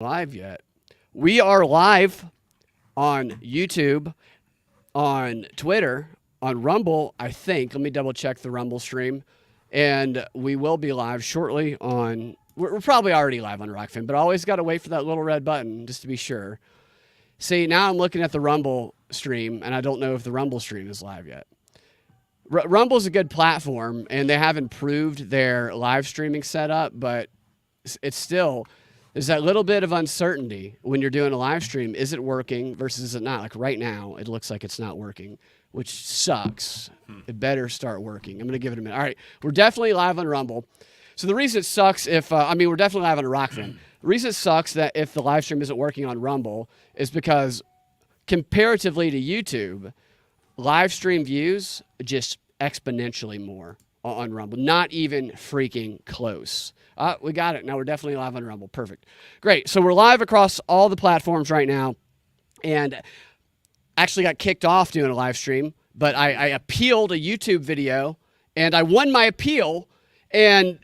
Live yet. We are live on YouTube, on Twitter, on Rumble, I think. Let me double check the Rumble stream. And we will be live shortly on. We're probably already live on Rockfin, but I always got to wait for that little red button just to be sure. See, now I'm looking at the Rumble stream, and I don't know if the Rumble stream is live yet. Rumble's a good platform, and they have improved their live streaming setup, but it's still. There's that little bit of uncertainty when you're doing a live stream. Is it working versus is it not? Like right now, it looks like it's not working, which sucks. It better start working. I'm going to give it a minute. All right. We're definitely live on Rumble. So the reason it sucks if, we're definitely live on Rockfin. The reason it sucks that if the live stream isn't working on Rumble is because comparatively to YouTube, live stream views just exponentially more on Rumble. Not even freaking close. We got it. Now we're definitely live on Rumble. Perfect. Great. So we're live across all the platforms right now. And actually got kicked off doing a live stream, but I appealed a YouTube video and I won my appeal. And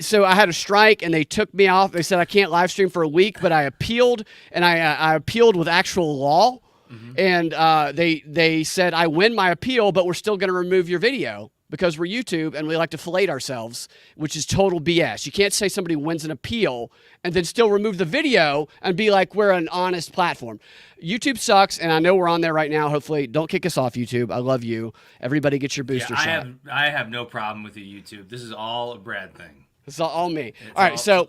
so I had a strike and they took me off. They said I can't live stream for a week, but I appealed and I appealed with actual law. Mm-hmm. And they said I win my appeal, but we're still going to remove your video. Because we're YouTube and we like to fillet ourselves, which is total BS. You can't say somebody wins an appeal and then still remove the video and be like, we're an honest platform. YouTube sucks, and I know we're on there right now. Hopefully, don't kick us off, YouTube. I love you. Everybody get your booster shot. I have no problem with you, YouTube. This is all a Brad thing. It's all me. All right, so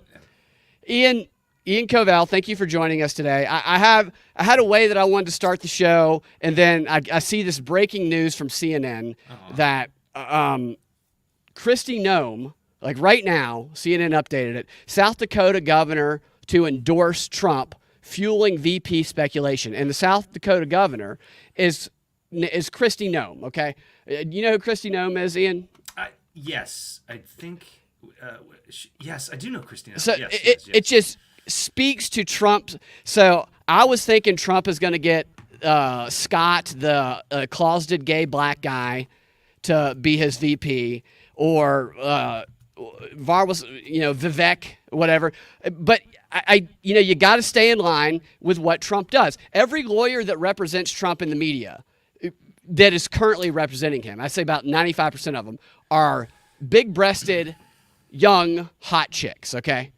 Ian Covell, thank you for joining us today. I had a way that I wanted to start the show, and then I see this breaking news from CNN that Kristi Noem, like right now, CNN updated it, South Dakota governor to endorse Trump, fueling VP speculation. And the South Dakota governor is Kristi Noem, okay? You know who Kristi Noem is, Ian? Yes, I think, yes, I do know Kristi Noem. So yes. It just speaks to Trump. So I was thinking Trump is going to get Scott, the closeted gay black guy, to be his VP, or Vivek, whatever. But you got to stay in line with what Trump does. Every lawyer that represents Trump in the media that is currently representing him, I say about 95% of them, are big-breasted, young, hot chicks, okay?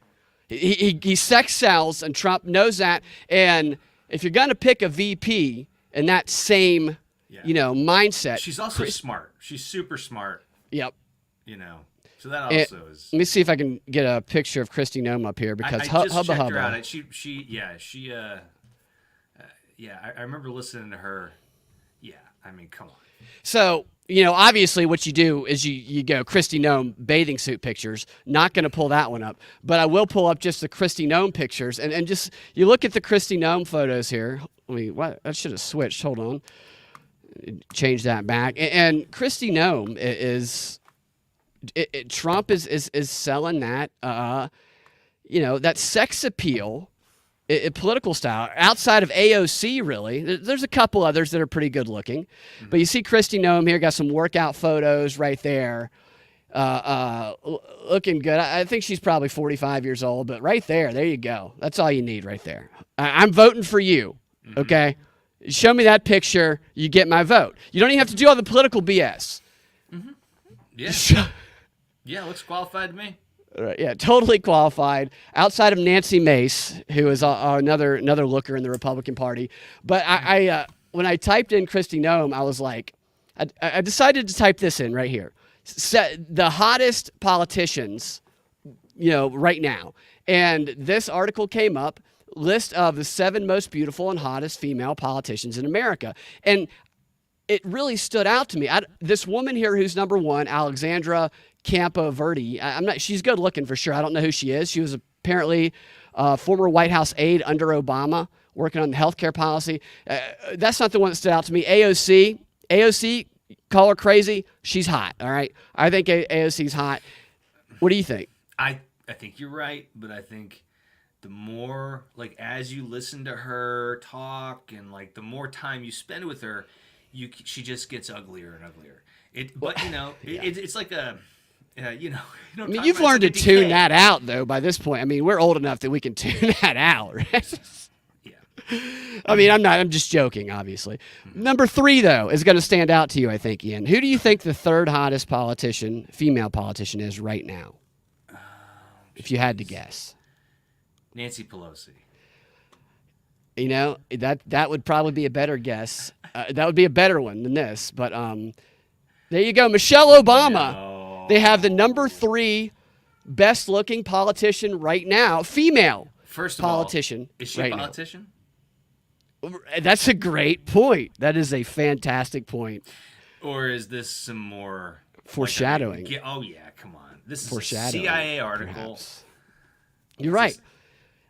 He sex sells, and Trump knows that. And if you're going to pick a VP in that same mindset. She's also smart. She's super smart. Yep. So that also is. Let me see if I can get a picture of Kristi Noem up here because I just checked hubba. Her out. I remember listening to her. Yeah, I mean, come on. So, obviously what you do is you go Kristi Noem bathing suit pictures. Not going to pull that one up, but I will pull up just the Kristi Noem pictures and just you look at the Kristi Noem photos here. I should have switched. Hold on. Change that back. And Kristi Noem is Trump is selling that that sex appeal, political style outside of AOC. Really, there's a couple others that are pretty good looking, but you see Kristi Noem here, got some workout photos right there, looking good. I think she's probably 45 years old, but right there you go. That's all you need right there. I'm voting for you. Okay. Show me that picture, you get my vote. You don't even have to do all the political BS. Mm-hmm. Yeah. Yeah, looks qualified to me. Right, yeah, totally qualified. Outside of Nancy Mace, who is another looker in the Republican Party. But I when I typed in Kristi Noem, I was like, I decided to type this in right here. The hottest politicians, right now. And this article came up. List of the 7 most beautiful and hottest female politicians in America. And it really stood out to me. This woman here who's number 1, Alexandra Campoverde, she's good looking for sure. I don't know who she is. She was apparently former White House aide under Obama, working on the healthcare policy. That's not the one that stood out to me. AOC, call her crazy. She's hot, all right? I think AOC's hot. What do you think? I think you're right, but I think the more, as you listen to her talk and, the more time you spend with her, she just gets uglier and uglier. It's like I mean, you've learned to tune that out, though, by this point. I mean, we're old enough that we can tune that out, right? Yeah. I mean, I'm just joking, obviously. Number 3, though, is going to stand out to you, I think, Ian. Who do you think the third hottest female politician is right now? If you had to guess. Nancy Pelosi. You know, that would probably be a better guess. That would be a better one than this. But there you go. Michelle Obama. No. They have the number 3 best-looking politician right now, female First of politician. All, is she a politician? That's a great point. That is a fantastic point. Or is this some more foreshadowing? Oh yeah, come on. This is a Foreshadowing, CIA article. perhaps. You're right.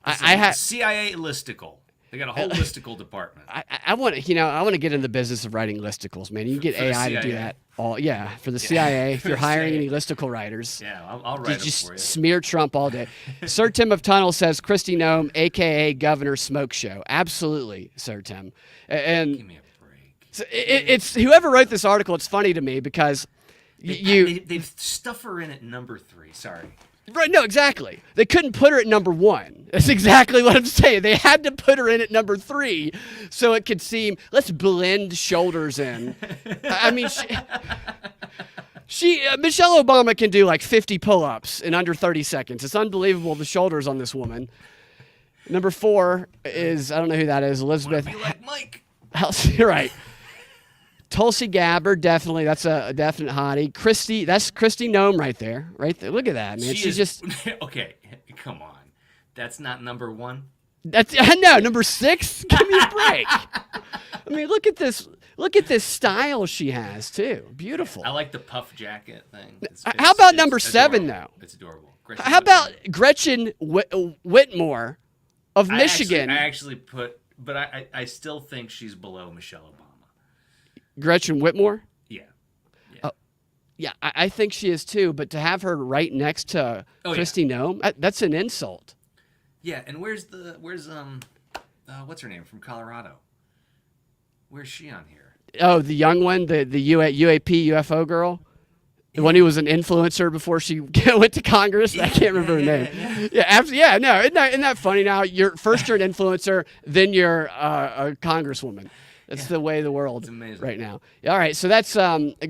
I had CIA listicle. They got a whole listicle department. I want to get in the business of writing listicles, man. You can get AI to do that. For the CIA. If you're hiring any listicle writers, I'll write them just for you. smear Trump all day. Sir Tim of Tunnel says Kristi Noem, aka Governor Smoke Show. Absolutely, Sir Tim. And Give me a break. so it's whoever wrote this article. It's funny to me because They've stuff her in at number 3. Sorry. Right, no, exactly. They couldn't put her at number 1. That's exactly what I'm saying. They had to put her in at number 3 so it could seem, let's blend shoulders in. I mean, Michelle Obama can do like 50 pull-ups in under 30 seconds. It's unbelievable, the shoulders on this woman. Number 4 is, I don't know who that is, Elizabeth. Be like Mike. You're right. Tulsi Gabbard, definitely. That's a definite hottie. That's Kristi Noem right there. Right there. Look at that, man. She's just okay. Come on, that's not number 1. No, number 6. Give me a break. I mean, look at this. Look at this style she has too. Beautiful. I like the puff jacket thing. How about number 7 though? It's adorable. How about Gretchen Whitmore of Michigan? I actually put, but I still think she's below Michelle Obama. Gretchen Whitmore? Yeah. Yeah, I think she is too, but to have her right next to Kristi Noem, that's an insult. Yeah, and where's what's her name from Colorado? Where's she on here? Oh, the young one, the UAP UFO girl? The one who was an influencer before she went to Congress? I can't remember her name. Yeah, absolutely. Yeah, no, isn't that funny now? You're an influencer, then you're a congresswoman. That's the way of the world right now. All right, so that's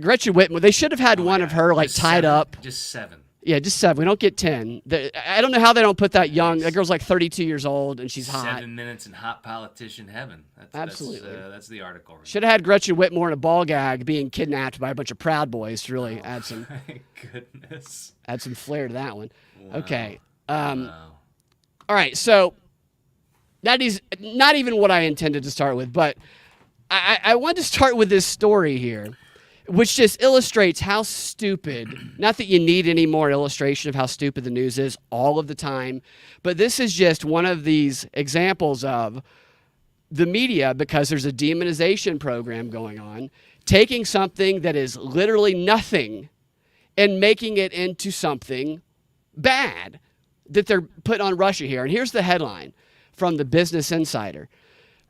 Gretchen Whitmore. They should have had one of her like tied up. Just 7. Yeah, just 7. We don't get 10. I don't know how they don't put that young. That girl's like 32 years old and she's hot. 7 minutes in hot politician heaven. Absolutely. That's the article. Right? Should have had Gretchen Whitmore in a ball gag being kidnapped by a bunch of Proud Boys to really add some. My goodness. Add some flair to that one. Wow. Okay. Wow. All right. So that is not even what I intended to start with, but I want to start with this story here, which just illustrates how stupid, not that you need any more illustration of how stupid the news is all of the time, but this is just one of these examples of the media, because there's a demonization program going on, taking something that is literally nothing and making it into something bad that they're putting on Russia here. And here's the headline from the Business Insider.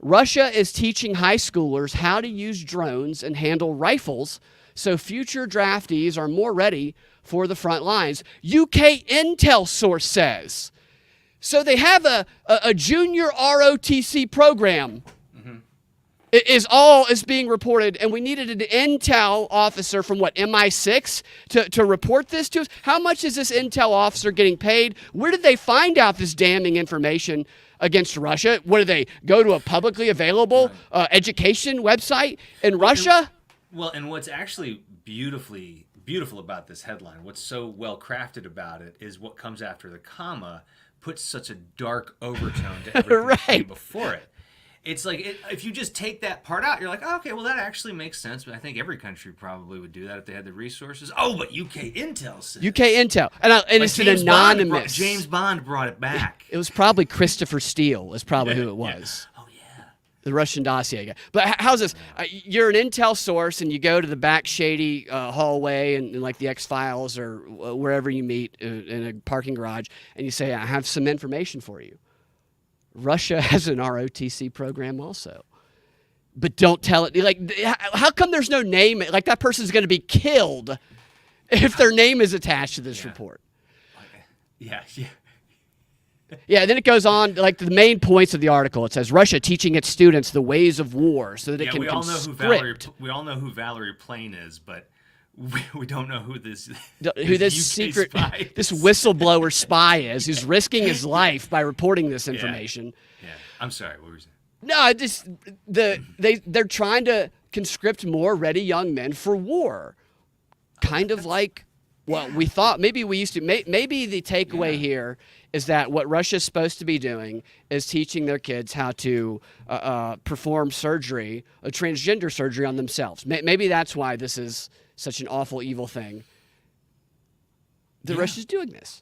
Russia is teaching high schoolers how to use drones and handle rifles so future draftees are more ready for the front lines. UK intel source says. So they have a junior ROTC program. Is being reported, and we needed an intel officer from MI6 to report this to us. How much is this intel officer getting paid? Where did they find out this damning information against Russia? What, do they go to a publicly available education website in Russia? And what's actually beautiful about this headline, what's so well crafted about it, is what comes after the comma puts such a dark overtone to everything that came before it. It's like, if you just take that part out, you're like, oh, okay, well, that actually makes sense. But I think every country probably would do that if they had the resources. Oh, but UK Intel says. UK Intel. And it's an anonymous. James Bond brought it back. It was probably Christopher Steele is probably who it was. Yeah. Oh, yeah. The Russian dossier guy. But how's this? You're an intel source, and you go to the back shady hallway and like the X-Files or wherever you meet in a parking garage, and you say, I have some information for you. Russia has an ROTC program also. But don't tell it. Like, how come there's no name? Like, that person's going to be killed if their name is attached to this Yeah. report. Yeah. Yeah, then it goes on, like the main points of the article. It says Russia teaching its students the ways of war so that it Yeah, can we all know conscript. we all know who Valerie Plame is, but we don't know who this Who this UK secret, spy this is. whistleblower spy is, who's risking his life by reporting this information. Yeah, I'm sorry. What were you saying? No, I just they're trying to conscript more ready young men for war, kind of like what we thought. Maybe we used to. Maybe the takeaway here is that what Russia's supposed to be doing is teaching their kids how to perform surgery, a transgender surgery on themselves. Maybe that's why this is such an awful, evil thing. That Russia's doing this.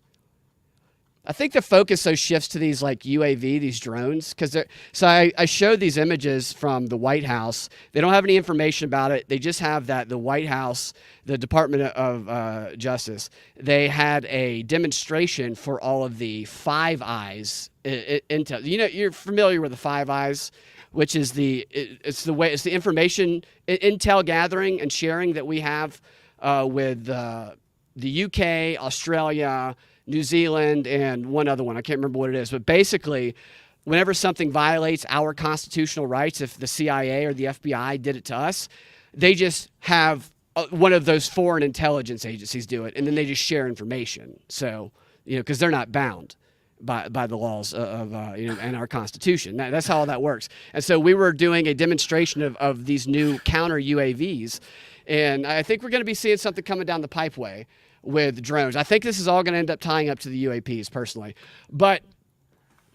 I think the focus so shifts to these like UAV, these drones, because so I showed these images from the White House. They don't have any information about it. They just have that the White House, the Department of Justice, they had a demonstration for all of the Five Eyes intel. You know, you're familiar with the Five Eyes, which is it's the information intel gathering and sharing that we have with the UK, Australia, New Zealand, and one other one. I can't remember what it is. But basically, whenever something violates our constitutional rights, if the CIA or the FBI did it to us, they just have one of those foreign intelligence agencies do it, and then they just share information. So, because they're not bound by the laws of and our Constitution. That's how all that works. And so we were doing a demonstration of these new counter UAVs, and I think we're going to be seeing something coming down the pipeway with drones. I think this is all going to end up tying up to the UAPs personally. But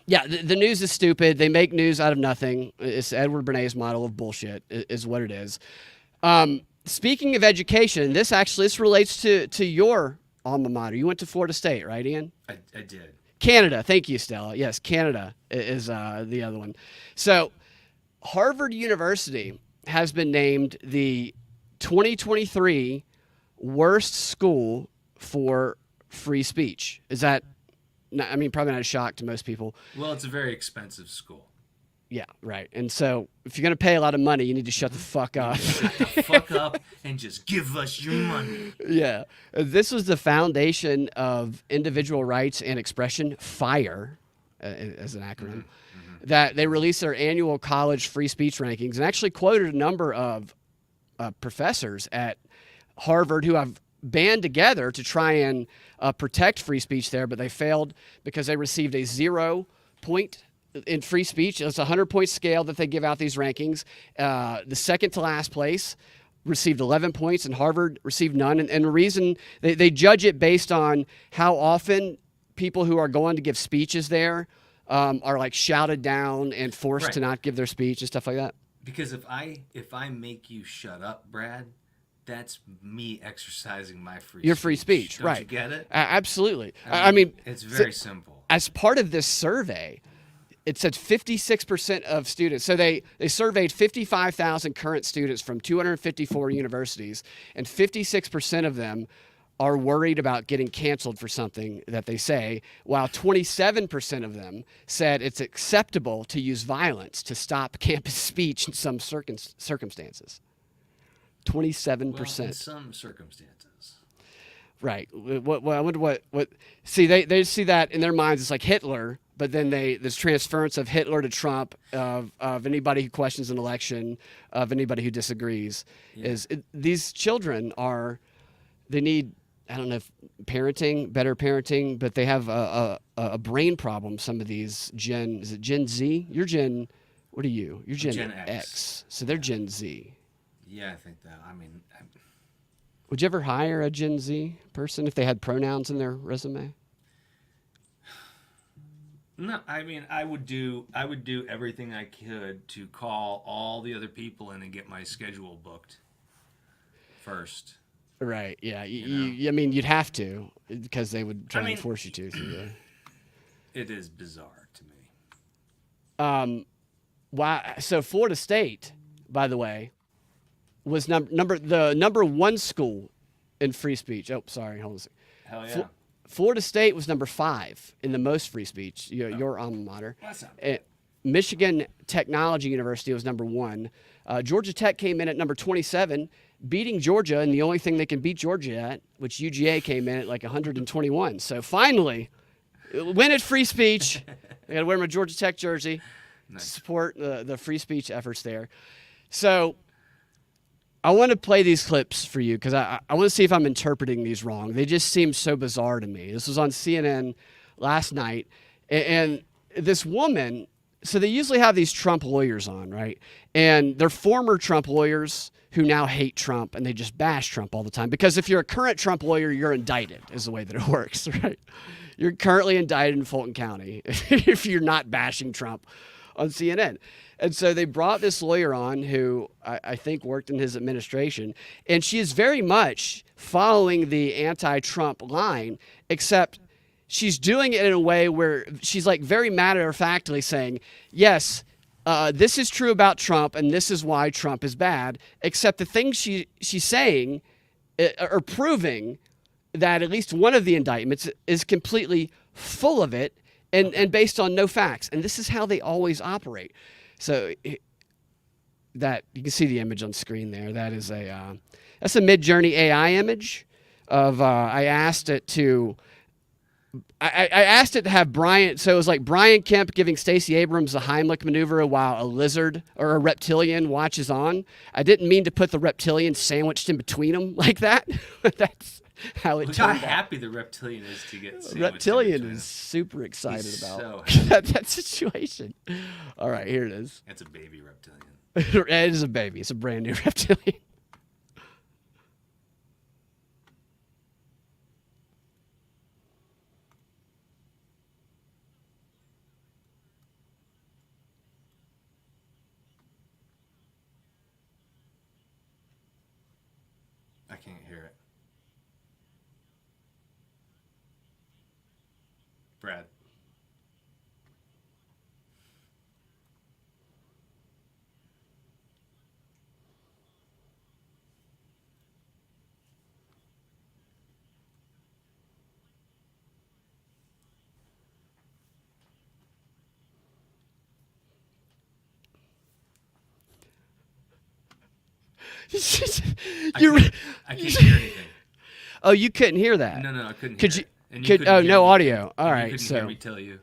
yeah, the news is stupid. They make news out of nothing. It's Edward Bernays' model of bullshit is what it is. Speaking of education, this relates to your alma mater. You went to Florida State, right, Ian? I did. Canada. Thank you, Stella. Yes, Canada is the other one. So Harvard University has been named the 2023 worst school for free speech. Is that, probably not a shock to most people. Well, it's a very expensive school. Yeah, right. And so if you're going to pay a lot of money, you need to shut the fuck up. Shut the fuck up and just give us your money. Yeah. This was the foundation of individual rights and expression, FIRE, as an acronym, that they released their annual college free speech rankings and actually quoted a number of professors at Harvard who have band together to try and protect free speech there, but they failed because they received a 0 point in free speech. It's a 100-point scale that they give out these rankings. The second to last place received 11 points, and Harvard received none. And the reason they judge it based on how often people who are going to give speeches there are like shouted down and forced to not give their speech and stuff like that. Because if I make you shut up, Brad, that's me exercising my free speech. Don't Right. you get it? Absolutely. It's very simple. As part of this survey, it said 56% of students. So they surveyed 55,000 current students from 254 universities, and 56% of them are worried about getting canceled for something that they say, while 27% of them said it's acceptable to use violence to stop campus speech in some circumstances. 27%. Well, in some circumstances. Right. I wonder what. See, they see that in their minds. It's like Hitler, but then this transference of Hitler to Trump, of anybody who questions an election, of anybody who disagrees. Yeah. These children they need, I don't know if better parenting, but they have a brain problem. Some of these is it Gen Z? You're Gen, what are you? You're Gen X. So they're Gen Z. Yeah, I think that. Would you ever hire a Gen Z person if they had pronouns in their resume? No, I would do everything I could to call all the other people in and get my schedule booked first. Right. Yeah. You'd have to, because they would try and force you to. So it is bizarre to me. Wow. So Florida State, by the way, was the number one school in free speech. Oh, sorry. Hold on a second. Hell yeah. Florida State was number 5 in the most free speech. Your alma mater. That's not bad. Michigan Technology University was number 1. Georgia Tech came in at number 27, beating Georgia, and the only thing they can beat Georgia at, which UGA came in at like 121. So finally, win at free speech. I got to wear my Georgia Tech jersey to support the free speech efforts there. So I want to play these clips for you because I want to see if I'm interpreting these wrong. They just seem so bizarre to me. This was on CNN last night, and this woman, so they usually have these Trump lawyers on, right? And they're former Trump lawyers who now hate Trump, and they just bash Trump all the time. Because if you're a current Trump lawyer, you're indicted, is the way that it works, right? You're currently indicted in Fulton County if you're not bashing Trump on CNN. And so they brought this lawyer on who I think worked in his administration, and she is very much following the anti-Trump line, except she's doing it in a way where she's like very matter-of-factly saying, yes, this is true about Trump, and this is why Trump is bad, except the things she's saying are proving that at least one of the indictments is completely full of it and based on no facts. And this is how they always operate. So that you can see the image on screen there. That is that's a Midjourney AI image of I asked it to have Brian. So it was like Brian Kemp giving Stacey Abrams a Heimlich maneuver while a lizard or a reptilian watches on. I didn't mean to put the reptilian sandwiched in between them like that. That's how it Look turned how out. happy the reptilian is to get sandwiched Reptilian in between is super excited He's about so that situation. All right, here it is. It's a baby reptilian. It is a baby. It's a brand new reptilian. I can't hear it. Brad. I can't hear anything. Oh, you couldn't hear that? No, I couldn't Could hear you? it. And Could couldn't hear no me. audio? All And right, you couldn't so hear me tell you.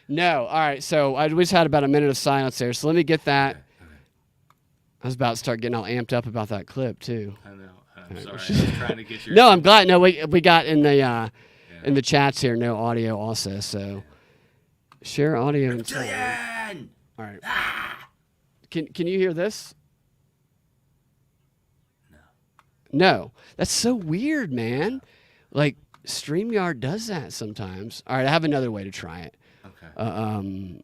no. All right, so I just had about a minute of silence there. So let me get that. Okay. I was about to start getting all amped up about that clip too. I know. I'm sorry. I was trying to get your. No, I'm glad. No, we got in the chats here no audio also. So share audio. And sound. Reptilian! All right. Can you hear this? No. That's so weird, man. Like StreamYard does that sometimes. All right, I have another way to try it. Okay.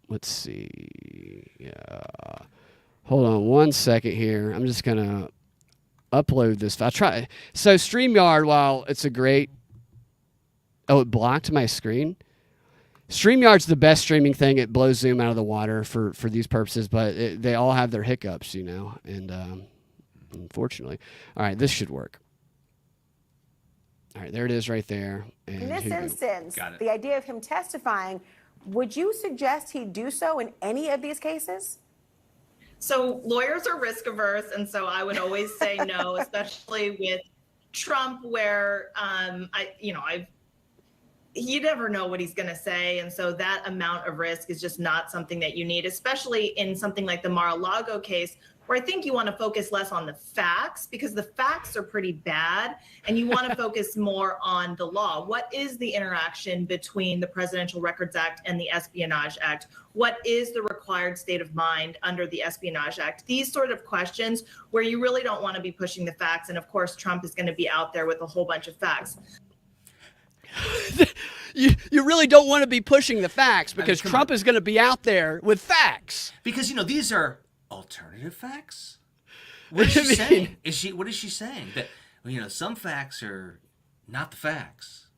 Let's see. Yeah. Hold on one second here. I'm just gonna upload this. I'll try. So StreamYard, while it's a great. Oh, it blocked my screen. StreamYard's the best streaming thing. It blows Zoom out of the water for these purposes, but they all have their hiccups, you know, and unfortunately. All right, this should work. All right, there it is right there. And in this instance, Got it. the idea of him testifying, would you suggest he do so in any of these cases? So lawyers are risk averse, and so I would always say no, especially with Trump, where you never know what he's going to say, and so that amount of risk is just not something that you need, especially in something like the Mar-a-Lago case, where I think you want to focus less on the facts because the facts are pretty bad, and you want to focus more on the law. What is the interaction between the Presidential Records Act and the Espionage Act? What is the required state of mind under the Espionage Act? These sort of questions where you really don't want to be pushing the facts. And of course, Trump is going to be out there with a whole bunch of facts. You really don't want to be pushing the facts because Trump is going to be out there with facts. Because these are alternative facts. What is she saying? What is she saying? That some facts are not the facts.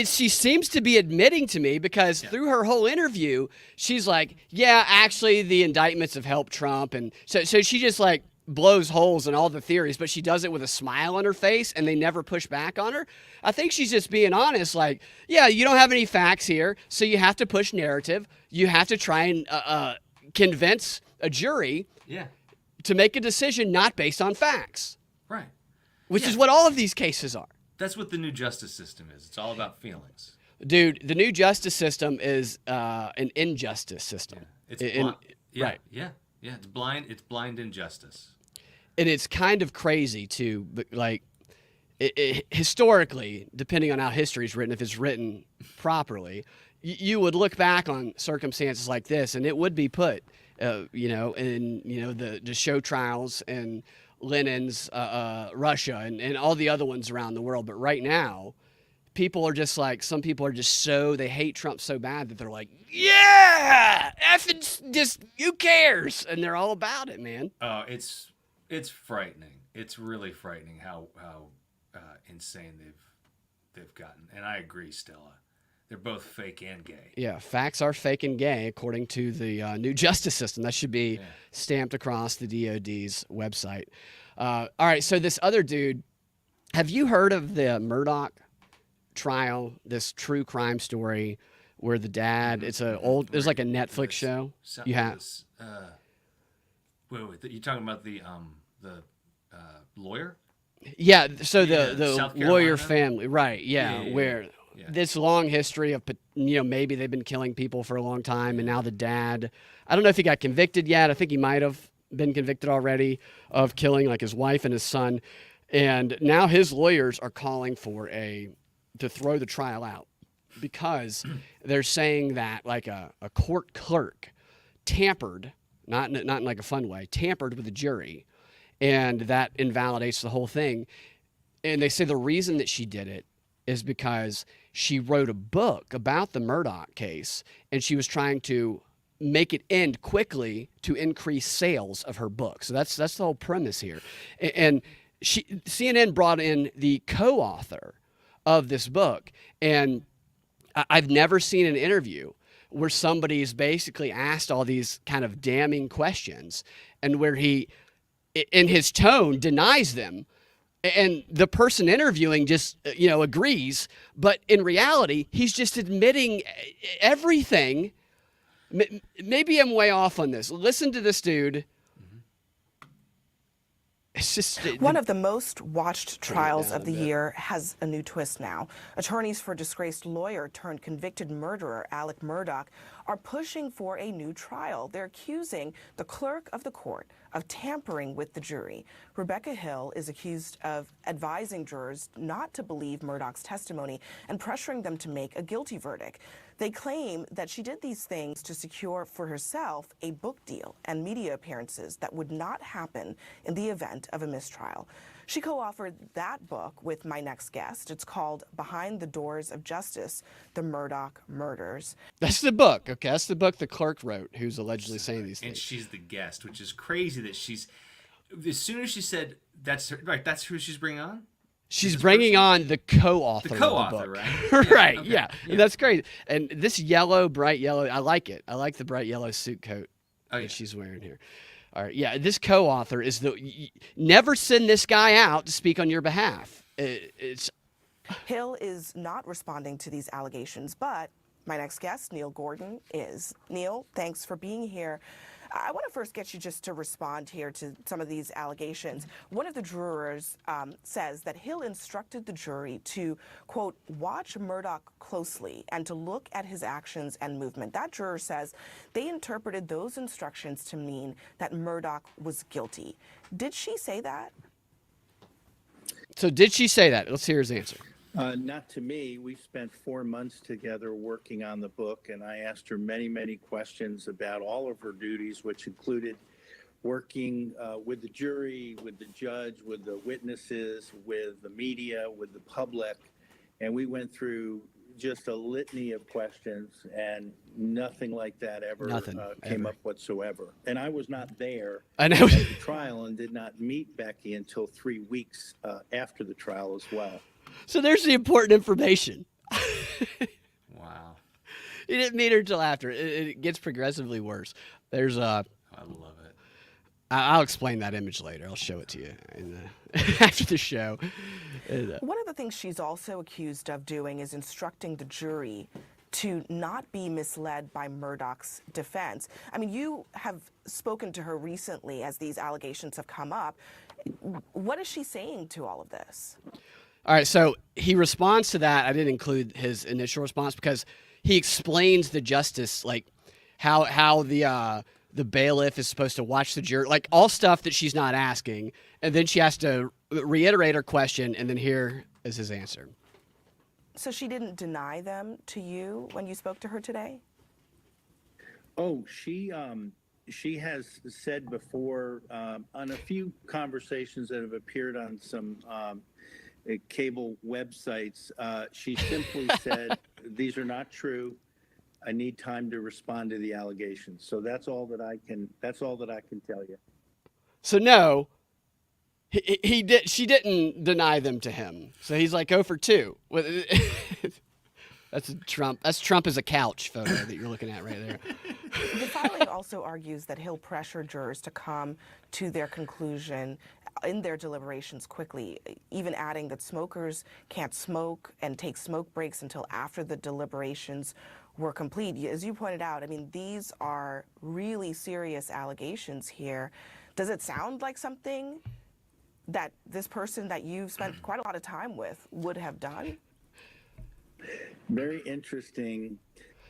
She seems to be admitting to me because through her whole interview, she's like, yeah, actually the indictments have helped Trump. And so she just like blows holes in all the theories, but she does it with a smile on her face and they never push back on her. I think she's just being honest. Like, yeah, you don't have any facts here, so you have to push narrative. You have to try and convince a jury to make a decision not based on facts. Right. Which is what all of these cases are. That's what the new justice system is. It's all about feelings. Dude, the new justice system is an injustice system. Yeah. Right. Yeah. It's blind. It's blind injustice. And it's kind of crazy too, but like historically, depending on how history is written, if it's written properly, you would look back on circumstances like this, and it would be put, in the show trials and Lenin's Russia and all the other ones around the world. But right now, people are just like, some people are just they hate Trump so bad that they're like, yeah, effing just, who cares? And they're all about it, man. Oh, it's frightening. It's really frightening how insane they've gotten. And I agree, Stella. They're both fake and gay. Yeah, facts are fake and gay, according to the new justice system. That should be stamped across the DOD's website. All right, so this other dude, have you heard of the Murdaugh trial, this true crime story where the dad, it's like a Netflix show. You have. Wait, you're talking about the lawyer? Yeah, so the South lawyer Carolina? family, right? Yeah, Yeah. where this long history of, maybe they've been killing people for a long time, and now the dad, I don't know if he got convicted yet. I think he might have been convicted already of killing like his wife and his son, and now his lawyers are calling to throw the trial out because they're saying that like a court clerk tampered, not in like a fun way, tampered with the jury. And that invalidates the whole thing. And they say the reason that she did it is because she wrote a book about the Murdaugh case, and she was trying to make it end quickly to increase sales of her book. So that's the whole premise here. And CNN brought in the co-author of this book, and I've never seen an interview where somebody's basically asked all these kind of damning questions, and where he, in his tone, denies them, and the person interviewing just agrees, but in reality he's just admitting everything. Maybe I'm way off on this. Listen to this dude. It's just one of the most watched trials of the year has a new twist now. Attorneys for disgraced lawyer turned convicted murderer Alec Murdaugh are pushing for a new trial. They're accusing the clerk of the court of tampering with the jury. Rebecca Hill is accused of advising jurors not to believe Murdaugh's testimony and pressuring them to make a guilty verdict. They claim that she did these things to secure for herself a book deal and media appearances that would not happen in the event of a mistrial. She co-authored that book with my next guest. It's called Behind the Doors of Justice, The Murdaugh Murders. That's the book, okay? That's the book the clerk wrote, who's allegedly saying these things. And she's the guest, which is crazy that as soon as she said that's who she's bringing on? She's bringing on the co-author. The co-author, of the book. right? Right, Okay. yeah. And that's great. And this bright yellow, I like it. I like the bright yellow suit coat that she's wearing here. All right, yeah, this co-author is never send this guy out to speak on your behalf. Hill is not responding to these allegations, but my next guest, Neil Gordon, is. Neil, thanks for being here. I want to first get you just to respond here to some of these allegations. One of the jurors says that Hill instructed the jury to, quote, watch Murdaugh closely and to look at his actions and movement. That juror says they interpreted those instructions to mean that Murdaugh was guilty. Did she say that? So did she say that? Let's hear his answer. Not to me. We spent 4 months together working on the book, and I asked her many, many questions about all of her duties, which included working with the jury, with the judge, with the witnesses, with the media, with the public. And we went through just a litany of questions, and nothing like that ever came up whatsoever. And I was not there at the trial and did not meet Becky until 3 weeks after the trial as well. So there's the important information. Wow. You didn't meet her until after. It gets progressively worse. There's I love it. I'll explain that image later. I'll show it to you after the show. One of the things she's also accused of doing is instructing the jury to not be misled by Murdoch's defense. I mean, you have spoken to her recently as these allegations have come up. What is she saying to all of this? All right, so he responds to that. I didn't include his initial response because he explains the justice, like how the bailiff is supposed to watch the jury, like all stuff that she's not asking, and then she has to reiterate her question, and then here is his answer. So she didn't deny them to you when you spoke to her today? Oh, she has said before on a few conversations that have appeared on some cable websites, she simply said, "These are not true. I need time to respond to the allegations." So that's all that I can tell you. So no, he did. She didn't deny them to him. So he's like 0 for 2. That's Trump. That's Trump as a couch photo that you're looking at right there. The filing also argues that he'll pressure jurors to come to their conclusion in their deliberations quickly, even adding that smokers can't smoke and take smoke breaks until after the deliberations were complete. As you pointed out, I mean, these are really serious allegations here. Does it sound like something that this person that you've spent quite a lot of time with would have done? Very interesting.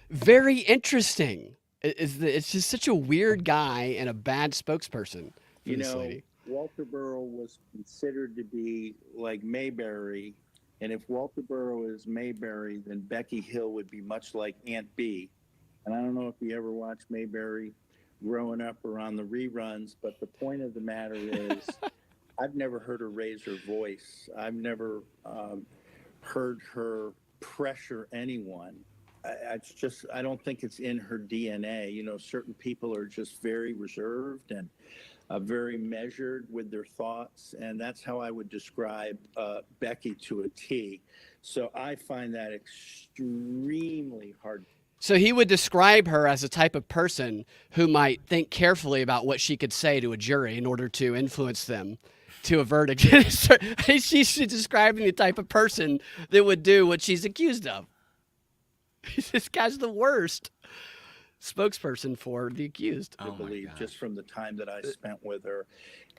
Very interesting. It's just such a weird guy and a bad spokesperson for this lady. Walter Burrow was considered to be like Mayberry, and if Walter Burrow is Mayberry, then Becky Hill would be much like Aunt B. And I don't know if you ever watched Mayberry growing up or on the reruns, but the point of the matter is I've never heard her raise her voice. I've never heard her pressure anyone. I don't think it's in her DNA. Certain people are just very reserved and very measured with their thoughts, and that's how I would describe Becky to a T. So I find that extremely hard. So he would describe her as a type of person who might think carefully about what she could say to a jury in order to influence them to a verdict. She's describing the type of person that would do what she's accused of. This guy's the worst spokesperson for the accused. I believe, just from the time that I spent with her.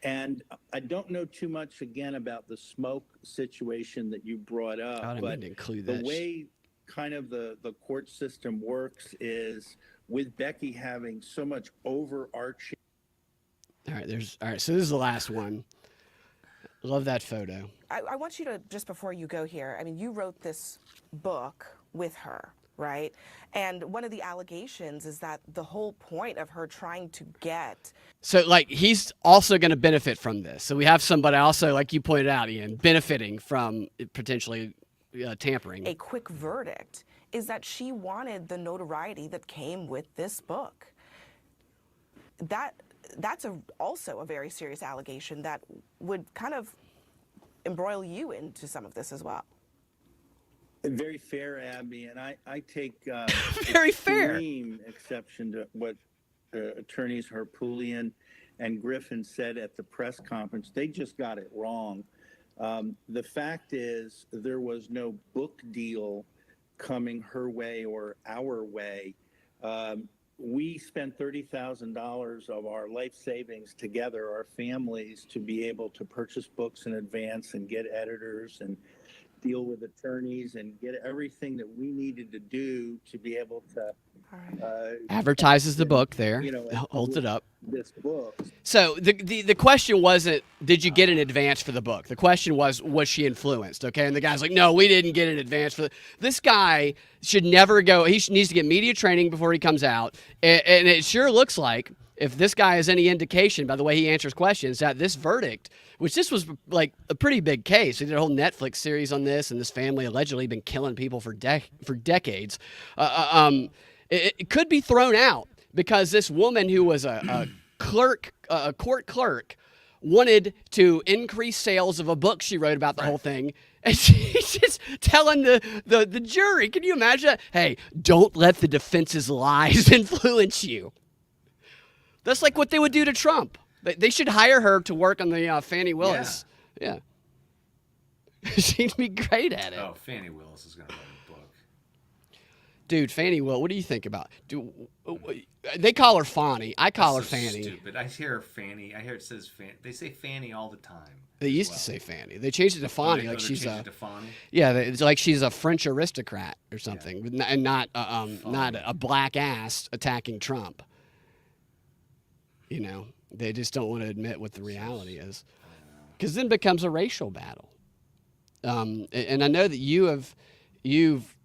And I don't know too much, again, about the smoke situation that you brought up. I didn't mean to include that. The way kind of the court system works is with Becky having so much overarching. All right, so this is the last one. Love that photo. I want you to, just before you go here, I mean, you wrote this book with her, right? And one of the allegations is that the whole point of her trying to get... So, he's also going to benefit from this. So we have somebody also, like you pointed out, Ian, benefiting from potentially tampering. A quick verdict is that she wanted the notoriety that came with this book. That's also a very serious allegation that would kind of embroil you into some of this as well. Very fair, Abby, and I take very fair extreme exception to what attorneys Harpootlian and Griffin said at the press conference. They just got it wrong. The fact is there was no book deal coming her way or our way. We spent $30,000 of our life savings together, our families, to be able to purchase books in advance and get editors and deal with attorneys and get everything that we needed to do to be able to advertises the book there, holds it up. This book. So the question wasn't, did you get an advance for the book? The question was she influenced? Okay, and the guy's like, no, we didn't get an advance for this guy should never go. He needs to get media training before he comes out, and it sure looks like, if this guy is any indication by the way he answers questions, that this verdict, which this was like a pretty big case. They did a whole Netflix series on this, and this family allegedly been killing people for decades. It could be thrown out because this woman who was a court clerk, wanted to increase sales of a book she wrote about the whole thing. And she's just telling the jury, can you imagine that? Hey, don't let the defense's lies influence you. That's like what they would do to Trump. They should hire her to work on the Fannie Willis. Yeah. She'd be great at it. Oh, Fannie Willis is going to write a book. Dude, Fannie Willis, what do you think about? They call her Fannie. I call her That's so Fannie. Stupid. I hear Fannie. I hear it says Fannie. They say Fannie all the time. They used to say Fannie. They changed it to Fannie, like she's it to Fannie? yeah, it's like she's a French aristocrat or something, and not a black ass attacking Trump. You know, they just don't want to admit what the reality is, because then it becomes a racial battle. And I know that you've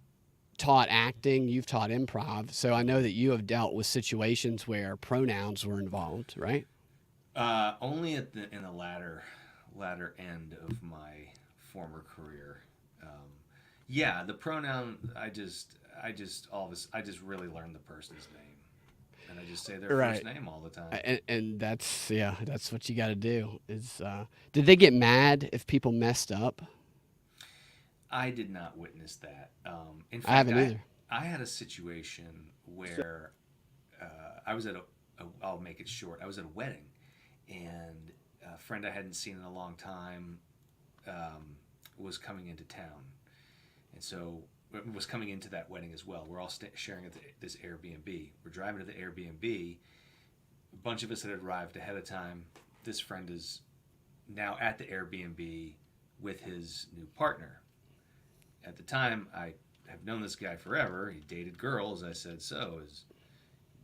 taught acting, you've taught improv, so I know that you have dealt with situations where pronouns were involved, right? Only in the latter end of my former career. Yeah, the pronoun. I just really learned the person's name, and I just say their Right. first name all the time. And that's what you got to do. Is did they get mad if people messed up? I did not witness that. In fact, I haven't either. I had a situation where I was at I'll make it short. I was at a wedding, and a friend I hadn't seen in a long time was coming into town, and so was coming into that wedding as well. We're all sharing at this Airbnb. We're driving to the Airbnb. A bunch of us had arrived ahead of time. This friend is now at the Airbnb with his new partner. At the time, I have known this guy forever. He dated girls. I said, so is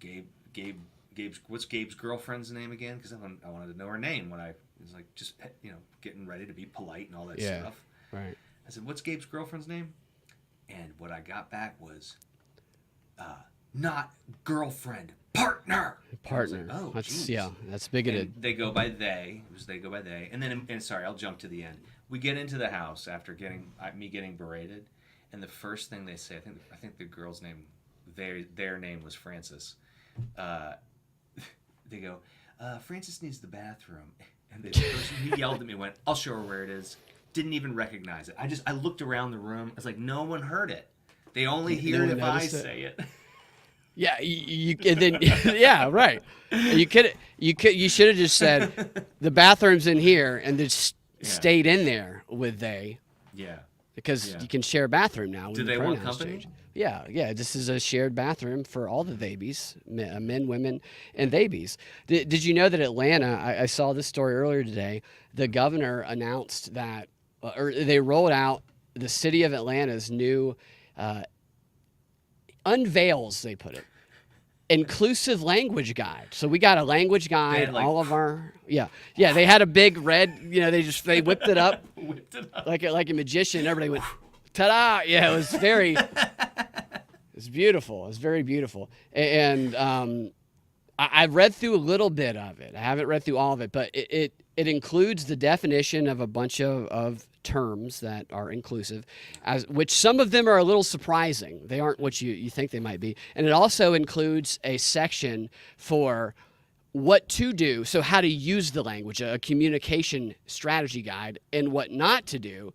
Gabe's, what's Gabe's girlfriend's name again? Because I wanted to know her name when I was like, just, getting ready to be polite and all that stuff. Right. I said, what's Gabe's girlfriend's name? And what I got back was, not girlfriend, partner. Partner. I was like, oh, That's geez. that's bigoted. And they go by they. And then, sorry, I'll jump to the end. We get into the house after me getting berated, and the first thing they say, I think the girl's name, their name was Frances. They go, Frances needs the bathroom, and the person who yelled at me went, "I'll show her where it is." Didn't even recognize it. I looked around the room. I was like, no one heard it. They only hear it if I say it. Yeah, you and then yeah, right. You should have just said the bathroom's in here and just stayed in there with they. Yeah. Because you can share a bathroom now. With Do the they want pronouns company? change. Yeah. This is a shared bathroom for all the babies, men, women, and babies. Did you know that Atlanta? I saw this story earlier today. The governor announced that, or they rolled out the city of Atlanta's new unveils. They put it. Inclusive language guide. So we got a language guide. All of our they had a big red. They whipped it up, like a magician. Everybody went, ta-da! Yeah, it was very. It's beautiful. It's very beautiful. And I've read through a little bit of it. I haven't read through all of it, but it includes the definition of a bunch of terms that are inclusive, which some of them are a little surprising. They aren't what you think they might be. And it also includes a section for what to do, so how to use the language, a communication strategy guide, and what not to do.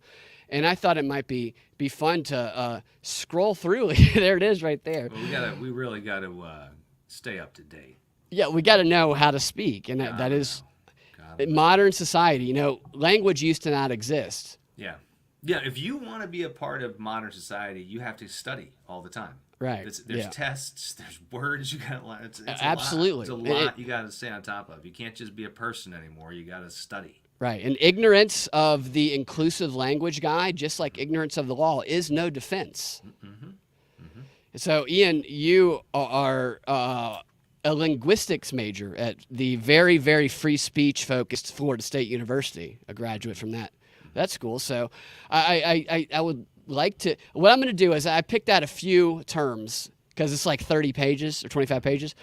And I thought it might be fun to scroll through. There it is right there. Well, we really got to stay up to date. Yeah, we got to know how to speak, and that is in modern society. Language used to not exist. Yeah. If you want to be a part of modern society, you have to study all the time. Right. There's tests. There's words you got to learn. It's Absolutely. A lot you got to stay on top of. You can't just be a person anymore. You got to study. Right. And ignorance of the inclusive language guide, just like ignorance of the law, is no defense. Mm-hmm. Mm-hmm. So, Ian, you are a linguistics major at the very, very free speech focused Florida State University, a graduate from that school. So I would like to, what I'm going to do is I picked out a few terms because it's like 30 pages or 25 pages.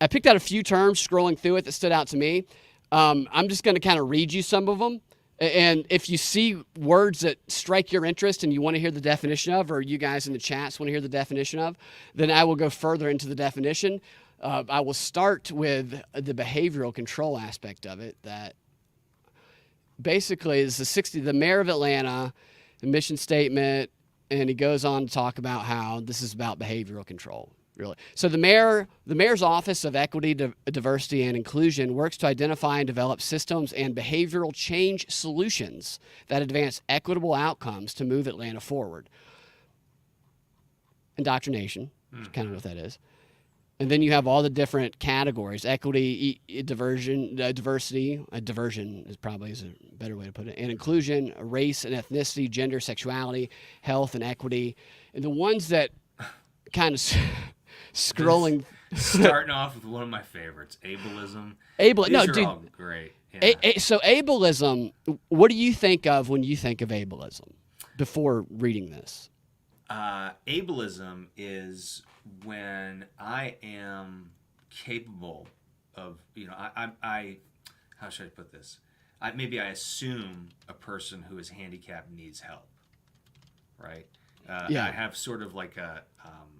I picked out a few terms scrolling through it that stood out to me. I'm just going to kind of read you some of them. And if you see words that strike your interest and you want to hear the definition of, or you guys in the chats want to hear the definition of, then I will go further into the definition. I will start with the behavioral control aspect of it, that basically is the mayor of Atlanta, the mission statement, and he goes on to talk about how this is about behavioral control. really. So the mayor's Office of Equity, Diversity, and Inclusion works to identify and develop systems and behavioral change solutions that advance equitable outcomes to move Atlanta forward. Indoctrination, kind of what that is. And then you have all the different categories: equity, diversity. Diversion is probably a better way to put it. And inclusion, race and ethnicity, gender, sexuality, health, and equity. And the ones that kind of scrolling. Starting off with one of my favorites, ableism. These are dude, all great. Yeah. So ableism, what do you think of when you think of ableism before reading this? Ableism is when I am capable of, I how should I put this? Maybe I assume a person who is handicapped needs help, right? Yeah. I have sort of like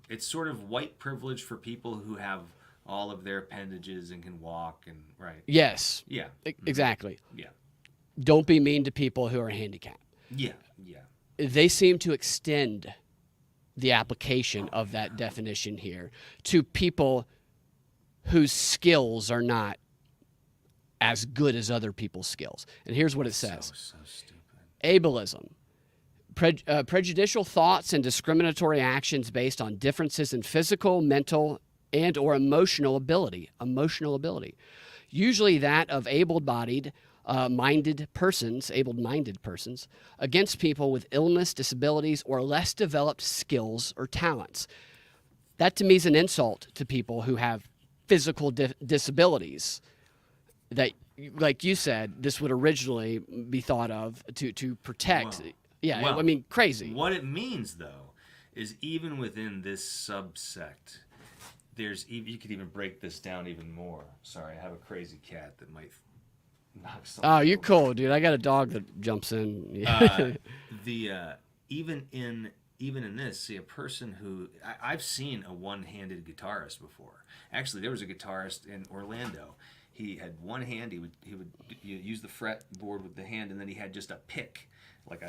it's sort of white privilege for people who have all of their appendages and can walk and, right? Yes. Yeah. Exactly. Yeah. Don't be mean to people who are handicapped. Yeah. Yeah. They seem to extend the application of that definition here to people whose skills are not as good as other people's skills. And here's what it says. So stupid. Ableism. Prejudicial thoughts and discriminatory actions based on differences in physical, mental, and or emotional ability. Usually that of able-minded persons, against people with illness, disabilities, or less developed skills or talents. That to me is an insult to people who have physical disabilities that, like you said, this would originally be thought of to protect. Well, Yeah, well, I mean, crazy. What it means, though, is even within this subsect, you could even break this down even more. Sorry, I have a crazy cat that might knock something. Oh, you're over. cool, dude. I got a dog that jumps in. Even in this, see a person who I've seen a one-handed guitarist before. Actually, there was a guitarist in Orlando. He had one hand. He would use the fretboard with the hand, and then he had just a pick. Like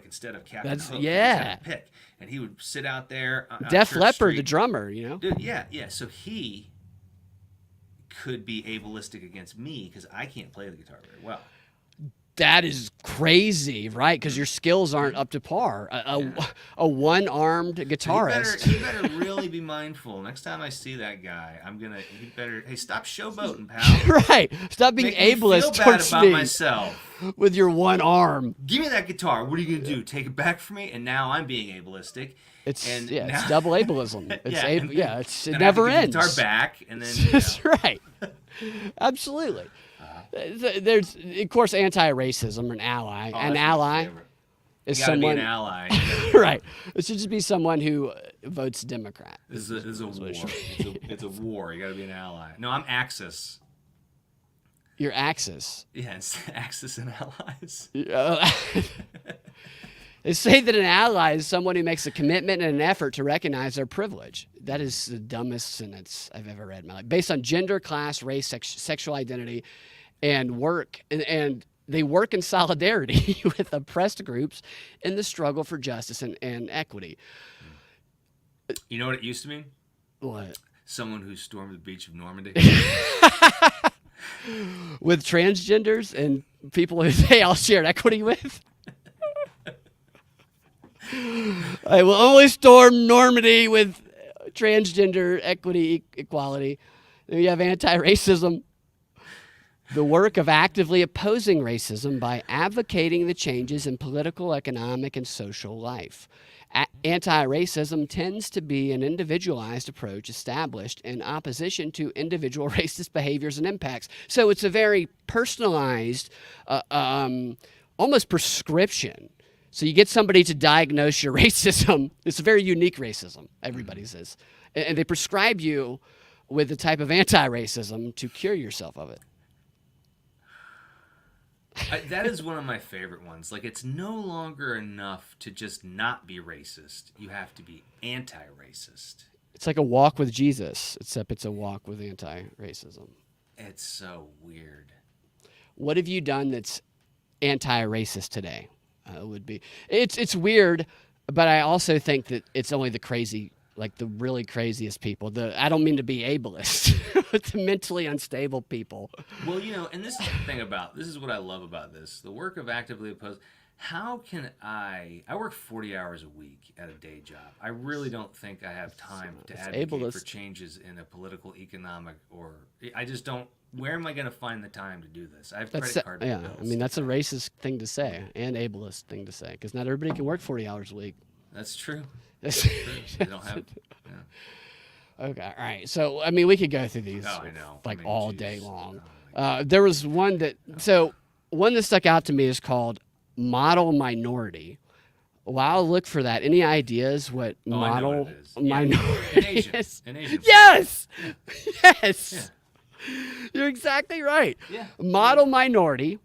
instead of Captain That's- Hook, yeah. he just had a pick, and he would sit out there. On Def Church Leppard, the Street. drummer, you know? Dude, yeah. So he could be ableistic against me because I can't play the guitar very well. That is crazy, right? Because your skills aren't up to par. A one-armed guitarist. He better really be mindful. Next time I see that guy, hey, stop showboating, pal. Right. Stop being Make me ableist feel bad towards about me myself. with your one arm. Give me that guitar. What are you gonna do? Take it back from me? And now I'm being ableistic. It's now- it's double ableism. It and then- it then I have to never give the ends. Guitar back, and then That's right. Absolutely. There's, of course, anti-racism, an ally. Oh, An that's my ally favorite. is You gotta someone. be an ally. Right. It should just be someone who votes Democrat. This is a war. It's a war. You got to be an ally. No, I'm Axis. Your Axis. Yeah, it's Axis and allies. They say that an ally is someone who makes a commitment and an effort to recognize their privilege. That is the dumbest sentence I've ever read in my life. Based on gender, class, race, sexual identity, and work. And they work in solidarity with oppressed groups in the struggle for justice and equity. You know what it used to mean? What? Someone who stormed the beach of Normandy. With transgenders and people who they all share equity with? I will only storm Normandy with transgender equity, equality. Then you have anti-racism. The work of actively opposing racism by advocating the changes in political, economic, and social life. Anti-racism tends to be an individualized approach established in opposition to individual racist behaviors and impacts. So it's a very personalized, almost prescription. So you get somebody to diagnose your racism. It's a very unique racism, everybody says. And they prescribe you with the type of anti-racism to cure yourself of it. That is one of my favorite ones. Like, it's no longer enough to just not be racist. You have to be anti-racist. It's like a walk with Jesus, except it's a walk with anti-racism. It's so weird. What have you done that's anti-racist today? Would be it's weird, but I also think that it's only the crazy like the really craziest people. I don't mean to be ableist, but the mentally unstable people. Well, and this is the thing this is what I love about this. The work of actively opposed. How can I work 40 hours a week at a day job. I really don't think I have time to advocate ableist. for changes in a political, economic, I just don't. Where am I going to find the time to do this? I have credit card bills. I mean, that's a racist thing to say and ableist thing to say because not everybody can work 40 hours a week. That's true. That's true. They don't have. Yeah. Okay, all right. So, I mean, we could go through these I know. all day long. There was one that stuck out to me is called model minority. While I look for that, any ideas what model I know what it is. minority is? In Asian. Yes! Yeah. Yes! You're exactly right. Yeah. Model minority.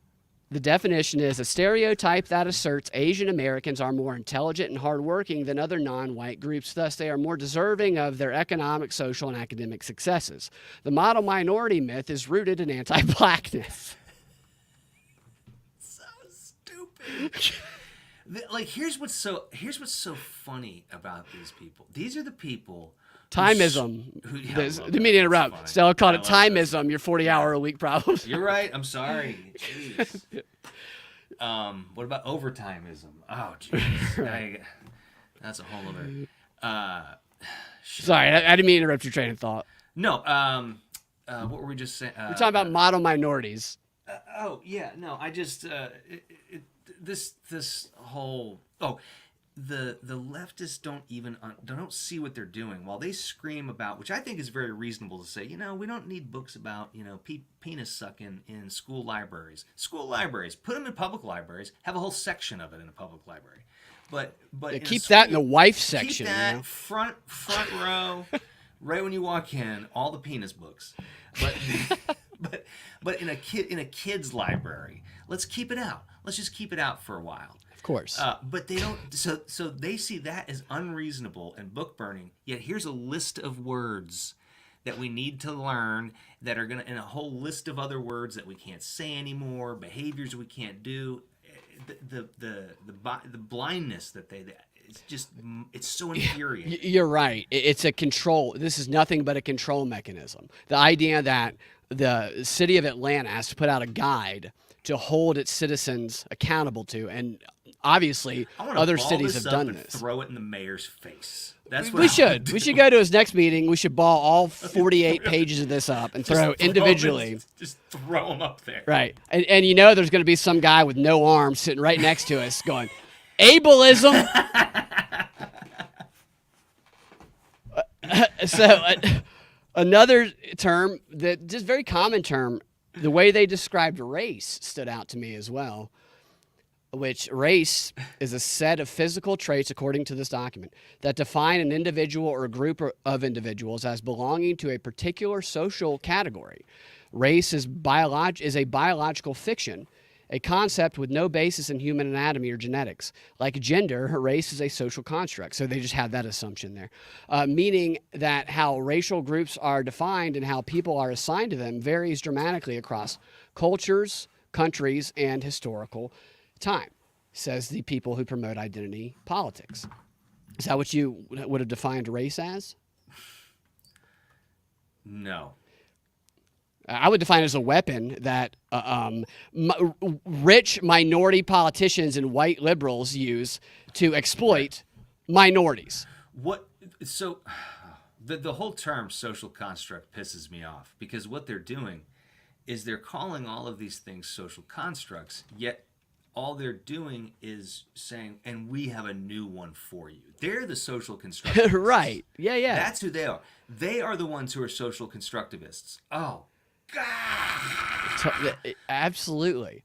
The definition is a stereotype that asserts Asian Americans are more intelligent and hardworking than other non-white groups. Thus, they are more deserving of their economic, social, and academic successes. The model minority myth is rooted in anti-blackness. So stupid. Here's what's so funny about these people. These are the people. Timeism. Didn't mean to interrupt. Funny. Stella called it I love timeism, your 40-hour-a-week problem. You're right. I'm sorry. Jeez. What about overtimeism? Oh, jeez. That's a whole other. Sorry, I didn't mean to interrupt your train of thought. No. What were we just saying? We're talking about model minorities. I just this whole the leftists don't see what they're doing while they scream about, which I think is very reasonable to say, we don't need books about penis sucking in school libraries. Put them in public libraries. Have a whole section of it in a public library. But keep that in the wife section. Keep that front row, right when you walk in, all the penis books. But in a kid's library, let's keep it out. Let's just keep it out for a while. Of course. But they don't. So they see that as unreasonable and book burning. Yet here's a list of words that we need to learn that are and a whole list of other words that we can't say anymore, behaviors we can't do. The blindness that it's so infuriating. You're right. It's a control. This is nothing but a control mechanism. The idea that the city of Atlanta has to put out a guide to hold its citizens accountable to, and obviously other cities have done this. Throw it in the mayor's face. That's what we should. We should go to his next meeting. We should ball all 48 pages of this up and throw individually. Just throw them up there. Right. And there's going to be some guy with no arms sitting right next to us going, ableism. Another term that just very common term, the way they described race stood out to me as well, which race is a set of physical traits, according to this document, that define an individual or a group of individuals as belonging to a particular social category. Race is a biological fiction, a concept with no basis in human anatomy or genetics. Like gender, race is a social construct. So they just had that assumption there. Meaning that how racial groups are defined and how people are assigned to them varies dramatically across cultures, countries, and historical time, says the people who promote identity politics. Is that what you would have defined race as? No. I would define it as a weapon that rich minority politicians and white liberals use to exploit minorities. So the whole term social construct pisses me off because what they're doing is they're calling all of these things social constructs, yet all they're doing is saying, and we have a new one for you. They're the social constructivists. Right. Yeah. That's who they are. They are the ones who are social constructivists. Oh, God. Absolutely.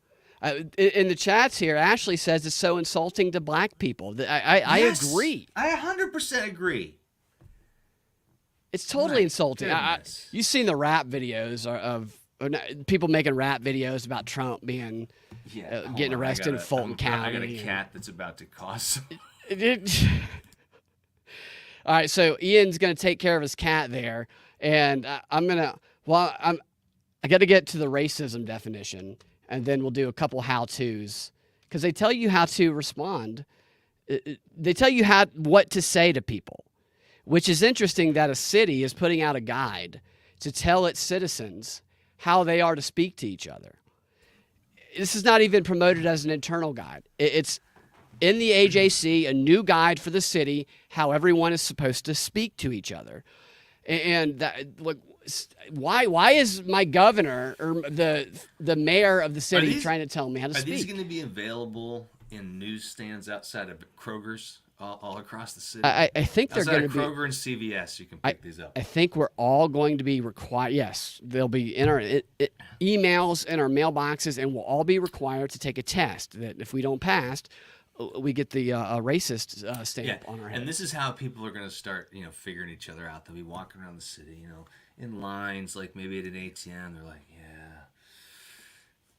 In the chats here, Ashley says it's so insulting to black people. I agree. I 100% agree. It's totally insulting. You've seen the rap videos of people making rap videos about Trump being getting arrested in Fulton County. I got a cat that's about to cause. All right, so Ian's going to take care of his cat there, and I got to get to the racism definition, and then we'll do a couple how-tos because they tell you how to respond. They tell you what to say to people which is interesting that a city is putting out a guide to tell its citizens how they are to speak to each other. This is not even promoted as an internal guide. It's in the AJC, a new guide for the city, how everyone is supposed to speak to each other. And that, look, why is my governor or the mayor of the city trying to tell me how to speak? Are these going to be available in newsstands outside of Kroger's all across the city? I think they're going to be Kroger and CVS. You can pick these up. I think we're all going to be required. Yes, they'll be in our emails in our mailboxes, and we'll all be required to take a test. That if we don't pass, we get the racist stamp on our head. And this is how people are going to start, figuring each other out. They'll be walking around the city, in lines, like maybe at an ATM. They're like,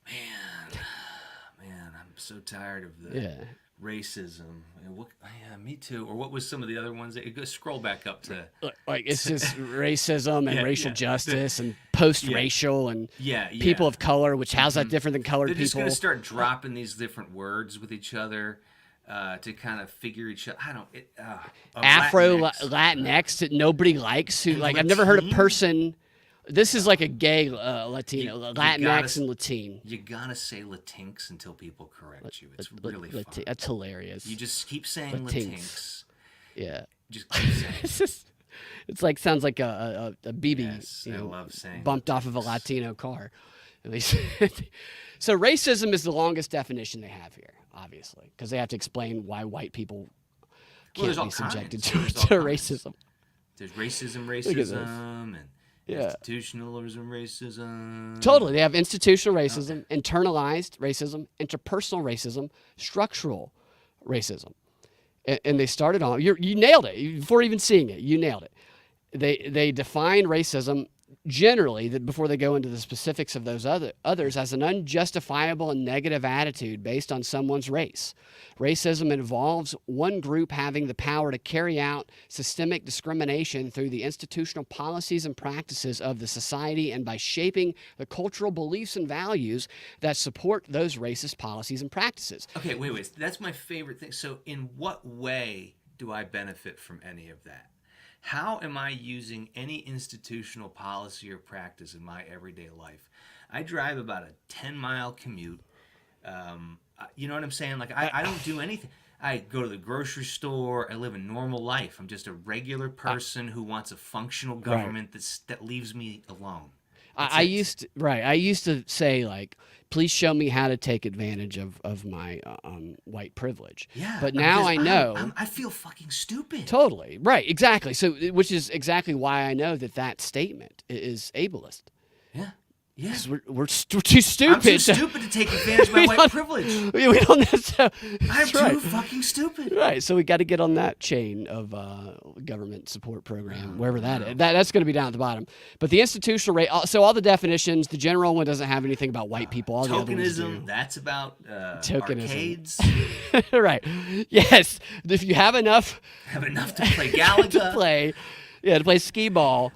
man, I'm so tired of the racism. Me too. Or what was some of the other ones? Scroll back up to like it's just racism and racial justice and post-racial and people of color. Which how's that different than colored They're people? Just going to start dropping these different words with each other. To kind of figure each other. Latinx that nobody likes. Who I've never heard a person. This is like a gay Latino, Latinx and Latin. You gotta say Latinx until people correct you. It's really fun. That's hilarious. You just keep saying Latinx. Yeah. Just keep saying. It's like sounds like a BB. Yes, I love saying bumped Latinx. Off of a Latino car. At least. So racism is the longest definition they have here, obviously, because they have to explain why white people can't be subjected to racism. There's racism, and institutionalism, racism. Totally. They have institutional racism, internalized racism, interpersonal racism, structural racism. And they started on, you nailed it. Before even seeing it, you nailed it. They define racism generally, before they go into the specifics of those others, as an unjustifiable and negative attitude based on someone's race. Racism involves one group having the power to carry out systemic discrimination through the institutional policies and practices of the society and by shaping the cultural beliefs and values that support those racist policies and practices. Okay, wait. That's my favorite thing. So in what way do I benefit from any of that? How am I using any institutional policy or practice in my everyday life? I drive about a 10-mile commute. You know what I'm saying? Like, I don't do anything. I go to the grocery store. I live a normal life. I'm just a regular person who wants a functional government that leaves me alone. I used to say, like, please show me how to take advantage of my white privilege. Yeah, but now I know. I feel fucking stupid. Totally. Right. Exactly. So, which is exactly why I know that statement is ableist. Yeah. Yeah. We're too stupid. I'm too stupid to take advantage of my white privilege. We don't necessarily. I'm too fucking stupid. Right. So we got to get on that chain of government support program, wherever that is. That's going to be down at the bottom. But the institutional rate. So all the definitions. The general one doesn't have anything about white people. All the other ones do. That's about tokenism. Arcades. Right. Yes. If you have enough to play Galaga. to play skee ball,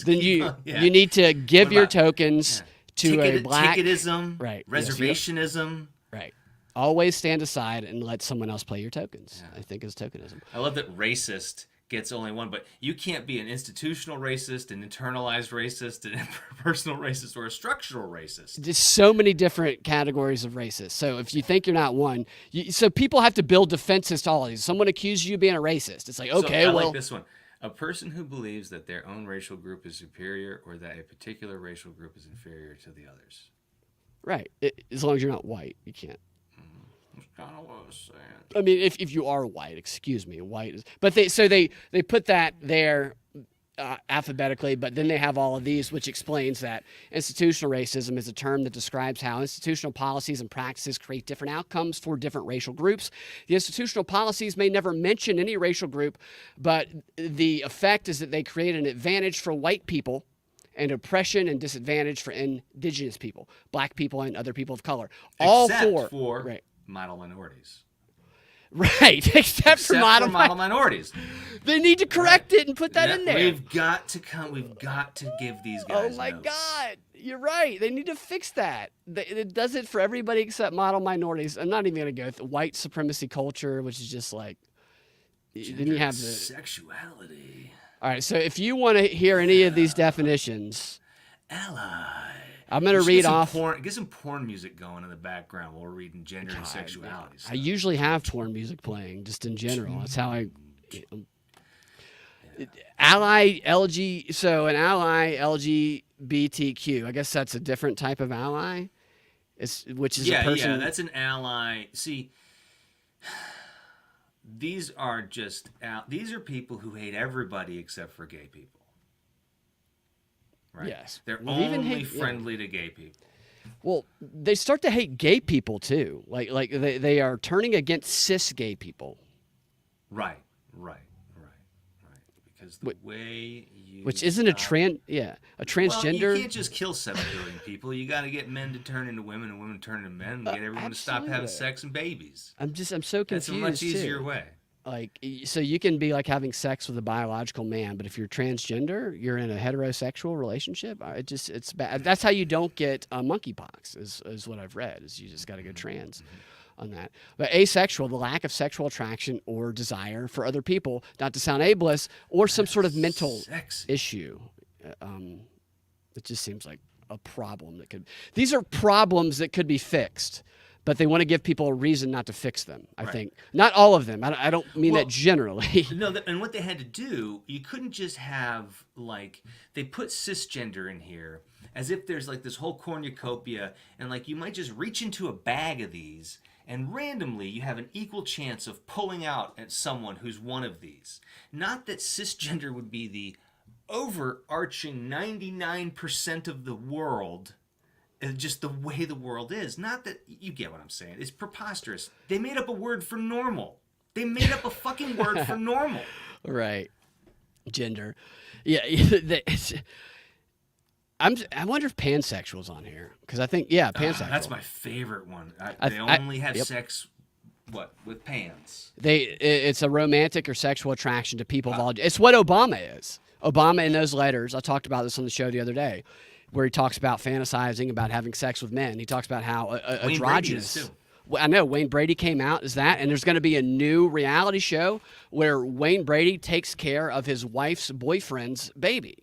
then you need to give your tokens to a black ticketism, right? Reservationism, right? Always stand aside and let someone else play your tokens. I think is tokenism. I love that racist gets only one, but you can't be an institutional racist, an internalized racist, an personal racist, or a structural racist. There's so many different categories of racist. So if you think you're not one, so people have to build defenses to all of these. Someone accuses you of being a racist. It's like, okay, I like this one. A person who believes that their own racial group is superior or that a particular racial group is inferior to the others. Right. As long as you're not white, you can't. That's kind of what I was saying. I mean, if you are white, excuse me, white is. But they put that there alphabetically, but then they have all of these, which explains that institutional racism is a term that describes how institutional policies and practices create different outcomes for different racial groups. The institutional policies may never mention any racial group, but the effect is that they create an advantage for white people and oppression and disadvantage for indigenous people, black people, and other people of color. Except for model minorities. Right, except for model minorities. They need to correct it and put that in there. We've got to give these guys Oh my notes. God, you're right. They need to fix that. It does it for everybody except model minorities. I'm not even going to go with white supremacy culture, which is just like. Gender then you have sexuality. All right. So if you want to hear any of these definitions, Ally. I'm going to You should read get some off. get some porn music going in the background while we're reading gender and sexuality. I usually have porn music playing just in general. That's how I. Ally LG. So an ally LGBTQ. I guess that's a different type of ally. Which is a person. Yeah, that's an ally. See, these are people who hate everybody except for gay people. Right? Yes. They're Well, even only hate- friendly to gay people. Well, they start to hate gay people too. Like they are turning against cis gay people. Right. Because the way you Which isn't a stop- a transgender. Well, you can't just kill 7 billion people. You got to get men to turn into women and women to turn into men and get everyone to stop having absolutely. sex and babies. I'm so confused. That's a much easier too. way. Like, so you can be like having sex with a biological man, but if you're transgender, you're in a heterosexual relationship. It's bad. That's how you don't get monkeypox. Is what I've read. Is you just got to go trans. On that. But asexual, the lack of sexual attraction or desire for other people, not to sound ableist, or some sort of mental Sexy. issue. It just seems like a problem these are problems that could be fixed, but they want to give people a reason not to fix them, I think. Not all of them. I don't mean that generally. No, and what they had to do, you couldn't just have, like, they put cisgender in here as if there's, like, this whole cornucopia, and, like, you might just reach into a bag of these, and randomly you have an equal chance of pulling out at someone who's one of these. Not that cisgender would be the overarching 99% of the world, just the way the world is. Not that, you get what I'm saying. It's preposterous. They made up a word for normal. They made up a fucking word for normal. Right. Gender. Yeah. I wonder if pansexual's on here. Because I think, pansexual. That's my favorite one. They I- only have yep. sex, with pants. It's a romantic or sexual attraction to people of all. It's what Obama is. Obama in those letters, I talked about this on the show the other day, where he talks about fantasizing about having sex with men. He talks about how Wayne Brady is, androgynous. too. Well, I know Wayne Brady came out as that, and there's going to be a new reality show where Wayne Brady takes care of his wife's boyfriend's baby.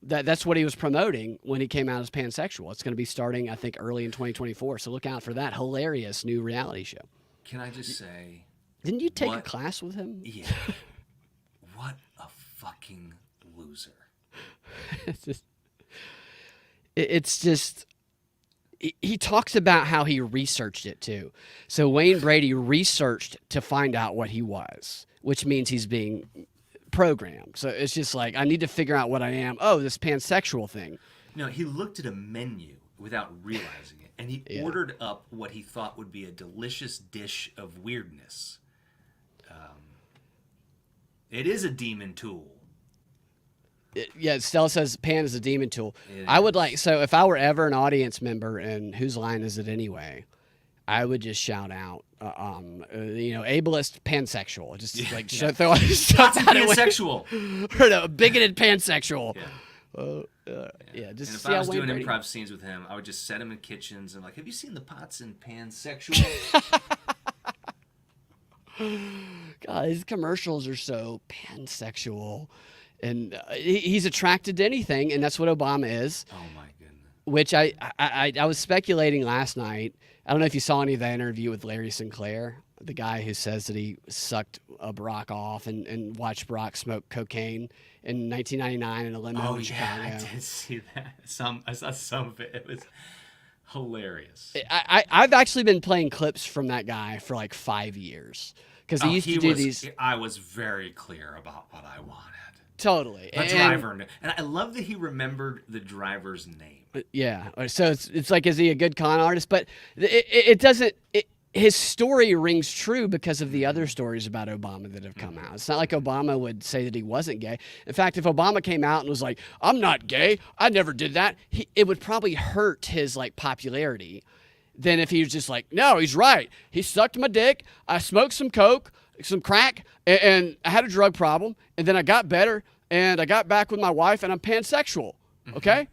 That's what he was promoting when he came out as pansexual. It's going to be starting, I think, early in 2024. So look out for that hilarious new reality show. Can I just say, Didn't you take a What? class with him? yeah, what a fucking loser. It's just he talks about how he researched it too. So Wayne Brady researched to find out what he was, which means he's being programmed. So it's just like, I need to figure out what I am. Oh, this pansexual thing. No, he looked at a menu without realizing it, and he ordered up what he thought would be a delicious dish of weirdness. It is a demon tool. Stella says pan is a demon tool. It I would is. like, so if I were ever an audience member and whose line is it anyway, I would just shout out, ableist pansexual. Just throw stuff out of Pansexual. or no, bigoted pansexual. Yeah. Just And if see I how was Wayne doing Brady- improv scenes with him, I would just set him in kitchens and have you seen the pots in pansexual? God, his commercials are so pansexual, and he's attracted to anything, and that's what Obama is. Oh my goodness. Which I was speculating last night. I don't know if you saw any of that interview with Larry Sinclair, the guy who says that he sucked Barack off and watched Barack smoke cocaine in 1999 in a limo in Chicago. I did see that. I saw some of it. It was hilarious. I've actually been playing clips from that guy for like 5 years because he used to do these. I was very clear about what I wanted. Totally. The driver, and I love that he remembered the driver's name. Yeah. So it's like, is he a good con artist? But it doesn't. His story rings true because of the other stories about Obama that have come out. It's not like Obama would say that he wasn't gay. In fact, if Obama came out and was like, "I'm not gay. I never did that," it would probably hurt his popularity. Than if he was just like, "No, he's right. He sucked my dick. I smoked some coke, some crack, and I had a drug problem, and then I got better, and I got back with my wife, and I'm pansexual." Okay,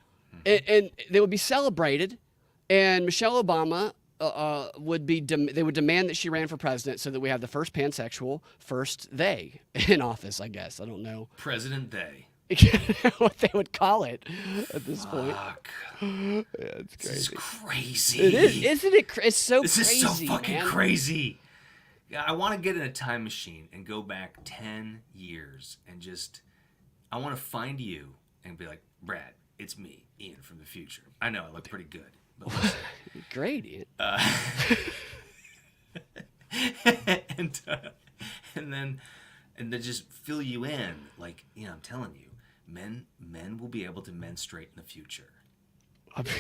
and they would be celebrated, and Michelle Obama would be they would demand that she ran for president so that we have the first pansexual, first they in office. I guess I don't know President They. what they would call it at this point. Fuck. Yeah, it's This is crazy. crazy. It is, isn't it? It's so This crazy. is so fucking man. crazy. Yeah, I want to get in a time machine and go back 10 years and just, I want to find you and be like, Brad, it's me, Ian from the future. I know I look pretty good. But listen, Great, Ian. and then just fill you in like, I'm telling you, men will be able to menstruate in the future.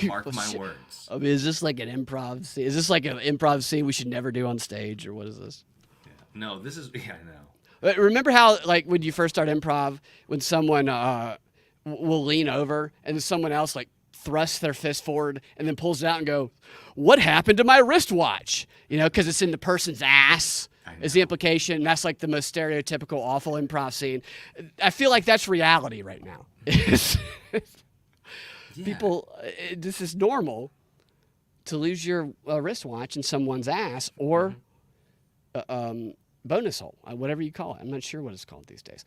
Mark my words. I mean, is this like an improv scene? Is this like an improv scene we should never do on stage, or what is this? Yeah. No, this is, I know. But remember how, like, when you first start improv, when someone will lean over and then someone else like thrusts their fist forward and then pulls it out and go, "What happened to my wristwatch?" Because it's in the person's ass. Is the implication. That's like the most stereotypical awful improv scene. I feel like that's reality right now. People, this is normal to lose your wristwatch in someone's ass or bonus hole, whatever you call it. I'm not sure what it's called these days.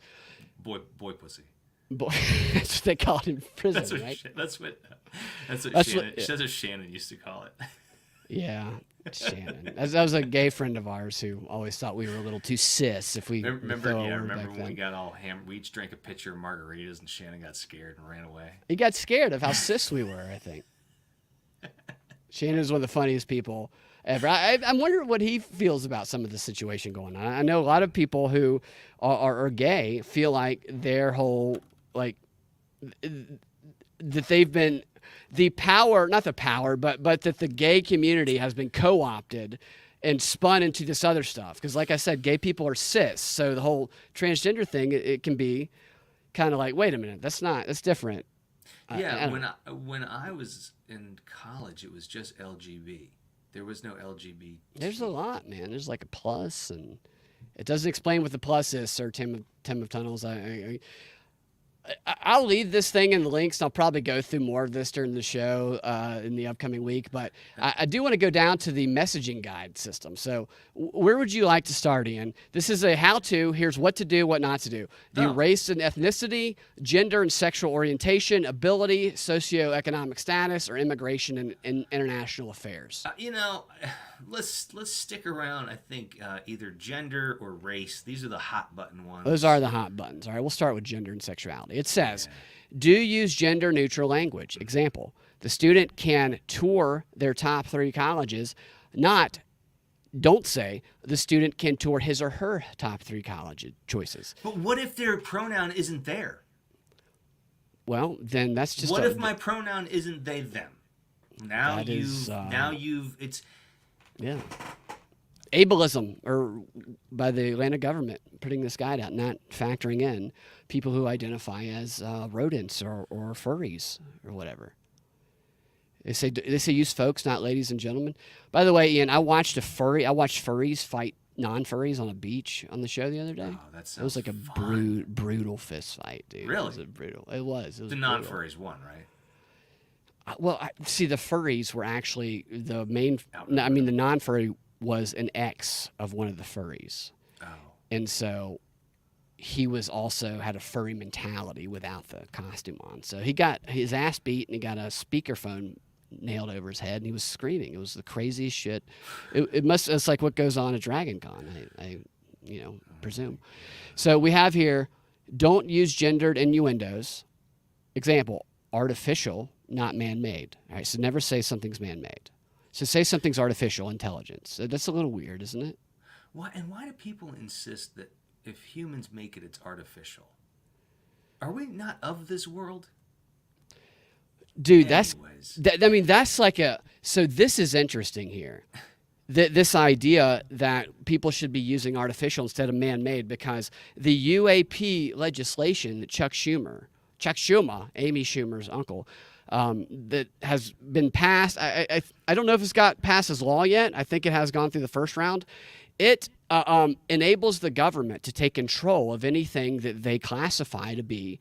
Boy pussy. Boy, that's what they call it in prison, That's what right? that's what Shannon, that's what Shannon used to call it. Yeah, Shannon. That was a gay friend of ours who always thought we were a little too cis if we Remember when then. we got all hammered? We each drank a pitcher of margaritas and Shannon got scared and ran away. He got scared of how cis we were, I think. Shannon is one of the funniest people ever. I'm wondering what he feels about some of the situation going on. I know a lot of people who are gay feel like their whole, like, that they've been, the power, not the power, but that the gay community has been co-opted and spun into this other stuff. Because like I said, gay people are cis. So the whole transgender thing, it can be kind of like, wait a minute, that's different. Yeah, when I was in college, it was just LGB. There was no LGBT. There's a lot, man. There's like a plus, and it doesn't explain what the plus is, Sir Tim of Tunnels. I'll leave this thing in the links, and I'll probably go through more of this during the show in the upcoming week. But I do want to go down to the messaging guide system. So where would you like to start, Ian? This is a how-to. Here's what to do, what not to do. The race and ethnicity, gender and sexual orientation, ability, socioeconomic status, or immigration and international affairs. Let's stick around. I think either gender or race. These are the hot button ones. Those are the hot buttons. All right, we'll start with gender and sexuality. It says, do use gender neutral language. Example, the student can tour their top 3 colleges, don't say the student can tour his or her top 3 college choices. But what if their pronoun isn't there? Well, then that's just What if my pronoun isn't they them? Now it's yeah. Ableism, or by the Atlanta government putting this guide out, not factoring in people who identify as rodents or furries or whatever. They say use folks, not ladies and gentlemen. By the way, Ian, I watched furries fight non-furries on a beach on the show the other day. Oh, that sounds It was like a fun. brutal fist fight, dude. Really? It was brutal. It was. The non-furries won, right? See, the furries were actually the main. I mean, the non-furry was an ex of one of the furries, and so he was also had a furry mentality without the costume on. So he got his ass beat, and he got a speakerphone nailed over his head, and he was screaming. It was the craziest shit. It's like what goes on at Dragon Con, I presume. So we have here, don't use gendered innuendos. Example, artificial, not man-made. All right, so never say something's man-made. So say something's artificial intelligence. That's a little weird, isn't it? Why do people insist that if humans make it, it's artificial? Are we not of this world? Dude, Anyways. that's like so this is interesting here. This idea that people should be using artificial instead of man-made, because the UAP legislation that Chuck Schumer, Amy Schumer's uncle, that has been passed. I don't know if it's got passed as law yet. I think it has gone through the first round. It enables the government to take control of anything that they classify to be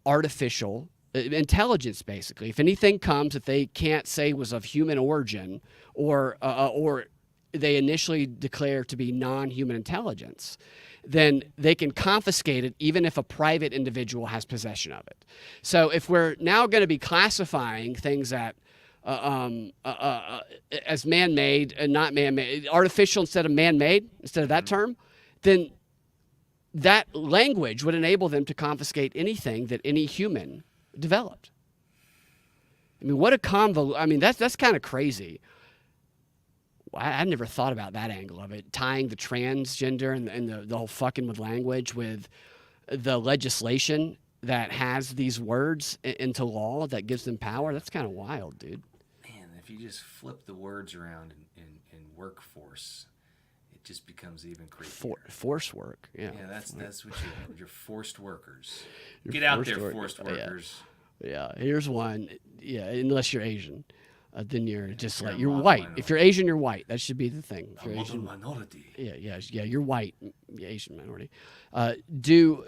artificial intelligence, basically. If anything comes that they can't say was of human origin, or they initially declare to be non-human intelligence, then they can confiscate it even if a private individual has possession of it. So if we're now going to be classifying things that as man-made and not man-made, artificial instead of man-made, instead of that term, then that language would enable them to confiscate anything that any human developed. I mean, what a convo. I mean, that's kind of crazy. I never thought about that angle of it, tying the transgender and the whole fucking with language with the legislation that has these words into law that gives them power. That's kind of wild, dude. Man, if you just flip the words around in workforce, it just becomes even creepier. Force work, yeah. Yeah, that's what you're forced workers. Get out there, forced workers. Yeah, here's one. Yeah, unless you're Asian. Then you're just you're like, you're a white. minority. If you're Asian, you're white. That should be the thing. If you're I'm a Asian, minority. yeah, you're white. Asian minority. Do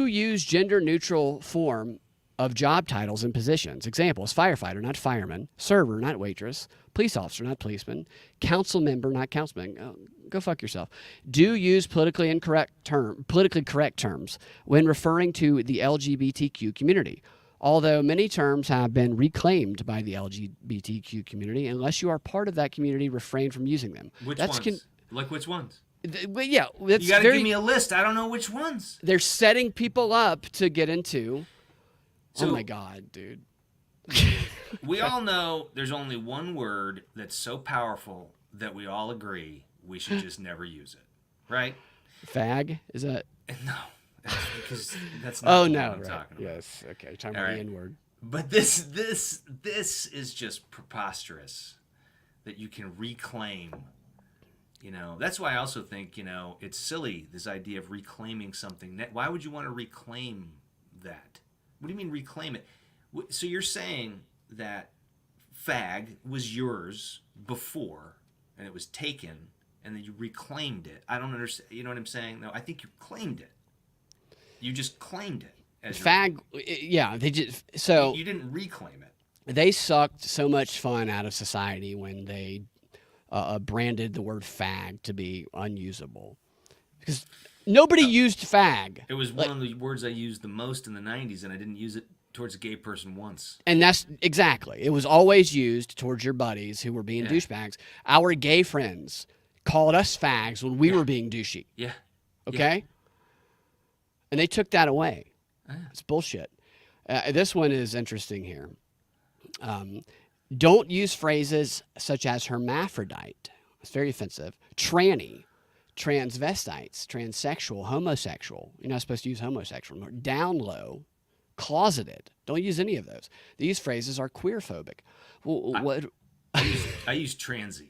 use gender neutral form of job titles and positions. Examples: firefighter, not fireman; server, not waitress; police officer, not policeman; council member, not councilman. Go fuck yourself. Do use politically correct terms when referring to the LGBTQ community. Although many terms have been reclaimed by the LGBTQ community, unless you are part of that community, refrain from using them. Which ones? Like which ones? Yeah, that's You got to very, give me a list. I don't know which ones. They're setting people up to get into. So- oh my God, dude. We all know there's only one word that's so powerful that we all agree we should just never use it, right? Fag? Is that? No, that's because that's not Oh the no! one I'm Right. talking about. Yes. Okay. You're talking All about right. the N word. But this is just preposterous that you can reclaim. That's why I also think it's silly, this idea of reclaiming something. Why would you want to reclaim that? What do you mean reclaim it? So you're saying that fag was yours before and it was taken and then you reclaimed it. I don't understand. You know what I'm saying? No, I think you claimed it. You just claimed it. As Fag. Yeah. They just so you didn't reclaim it. they sucked so much fun out of society when they branded the word fag to be unusable because nobody used fag. It was one of the words I used the most in the 90s, and I didn't use it towards a gay person once. And that's exactly. It was always used towards your buddies who were being douchebags. Our gay friends called us fags when we were being douchey. Yeah. Okay? And they took that away. It's bullshit. This one is interesting here. Don't use phrases such as hermaphrodite. It's very offensive. Tranny, transvestites, transsexual, homosexual. You're not supposed to use homosexual. Down low, closeted. Don't use any of those. These phrases are queerphobic. Well, I use transy.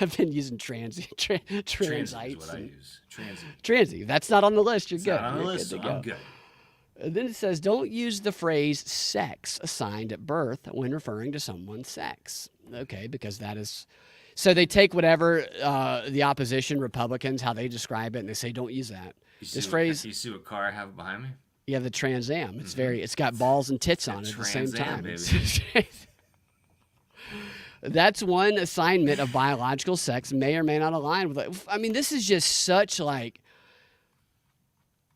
I've been using Transy transites. is what I use. Transy. Transy. That's not on the list. You're It's good. not on the You're list, good so to go. I'm good. And then it says, don't use the phrase sex assigned at birth when referring to someone's sex. Okay, because that is... So they take whatever the opposition, Republicans, how they describe it, and they say, don't use that. This phrase... You see what car I have behind me? You have the Trans Am. It's it's got balls and tits on it at the same Trans Am, time. baby. That's one assignment of biological sex may or may not align with. I mean, this is just such like.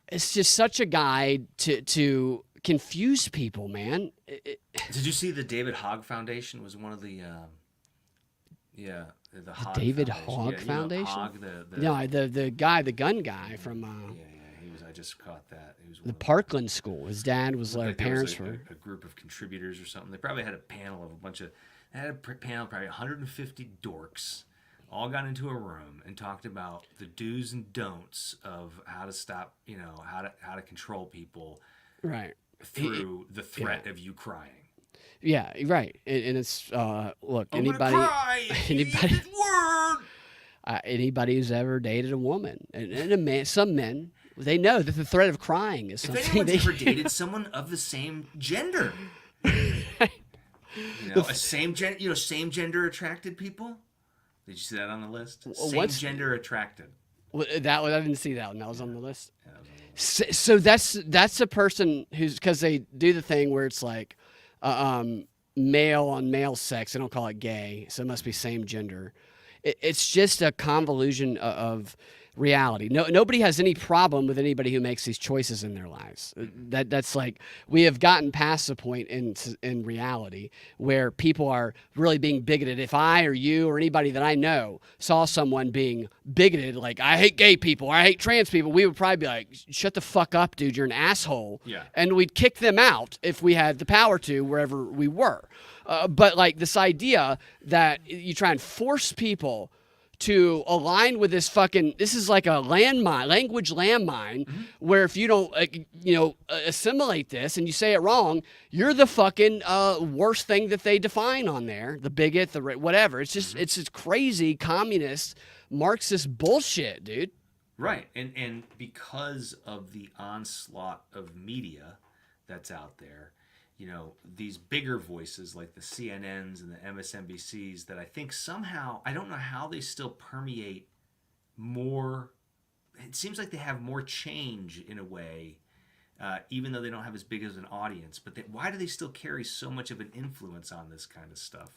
It's just such a guide to confuse people, man. Did you see the David Hogg Foundation was one of the the Hogg David Foundation. Hogg Yeah, Foundation? Hogg, No, the guy, the gun guy from he was. I just caught that. He was one the of the- Parkland School. His dad was looked like like there was parents were. a group of contributors or something. They probably had a panel of a bunch of. They had a panel of probably 150 dorks, all got into a room and talked about the do's and don'ts of how to stop, how to control people Right. through the threat of you crying. Yeah, right. And it's look, I'm gonna anybody cry if you use anybody this word. Anybody who's ever dated a woman and a man, some men, they know that the threat of crying is If something anyone's they ever dated someone of the same gender, same gender attracted people. Did you see that on the list? Same what's- gender attracted. I didn't see that one. That was on the list. So that's a person who's, because they do the thing where it's like male on male sex. They don't call it gay, so it must be same gender. It's just a convolution of reality. Nobody has any problem with anybody who makes these choices in their lives. That's like, we have gotten past the point in reality where people are really being bigoted. If I or you or anybody that I know saw someone being bigoted, like, I hate gay people or I hate trans people, we would probably be like, shut the fuck up, dude, you're an asshole. Yeah. And we'd kick them out if we had the power to, wherever we were. But like this idea that you try and force people to align with this is like a language landmine, where if you don't, assimilate this and you say it wrong, you're the fucking worst thing that they define on there, the bigot, the whatever. It's just, it's just crazy communist Marxist bullshit, dude. Right. And because of the onslaught of media that's out there, these bigger voices like the CNNs and the MSNBCs that I think somehow, I don't know how they still permeate more. It seems like they have more change in a way, even though they don't have as big as an audience. But why do they still carry so much of an influence on this kind of stuff?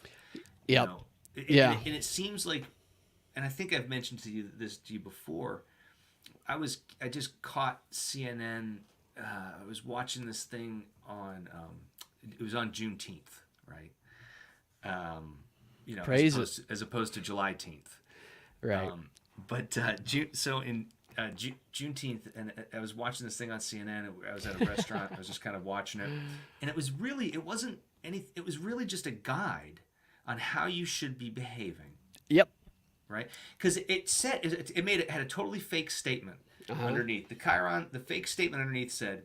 Yep. And it seems like, and I think I've mentioned this to you before, I just caught CNN. I was watching this thing on, it was on Juneteenth, right? Praise as opposed to July 10th. Right. So in Juneteenth, and I was watching this thing on CNN. I was at a restaurant. I was just kind of watching it, and it was really just a guide on how you should be behaving. Yep. Right? Because it had a totally fake statement underneath. The fake statement underneath said,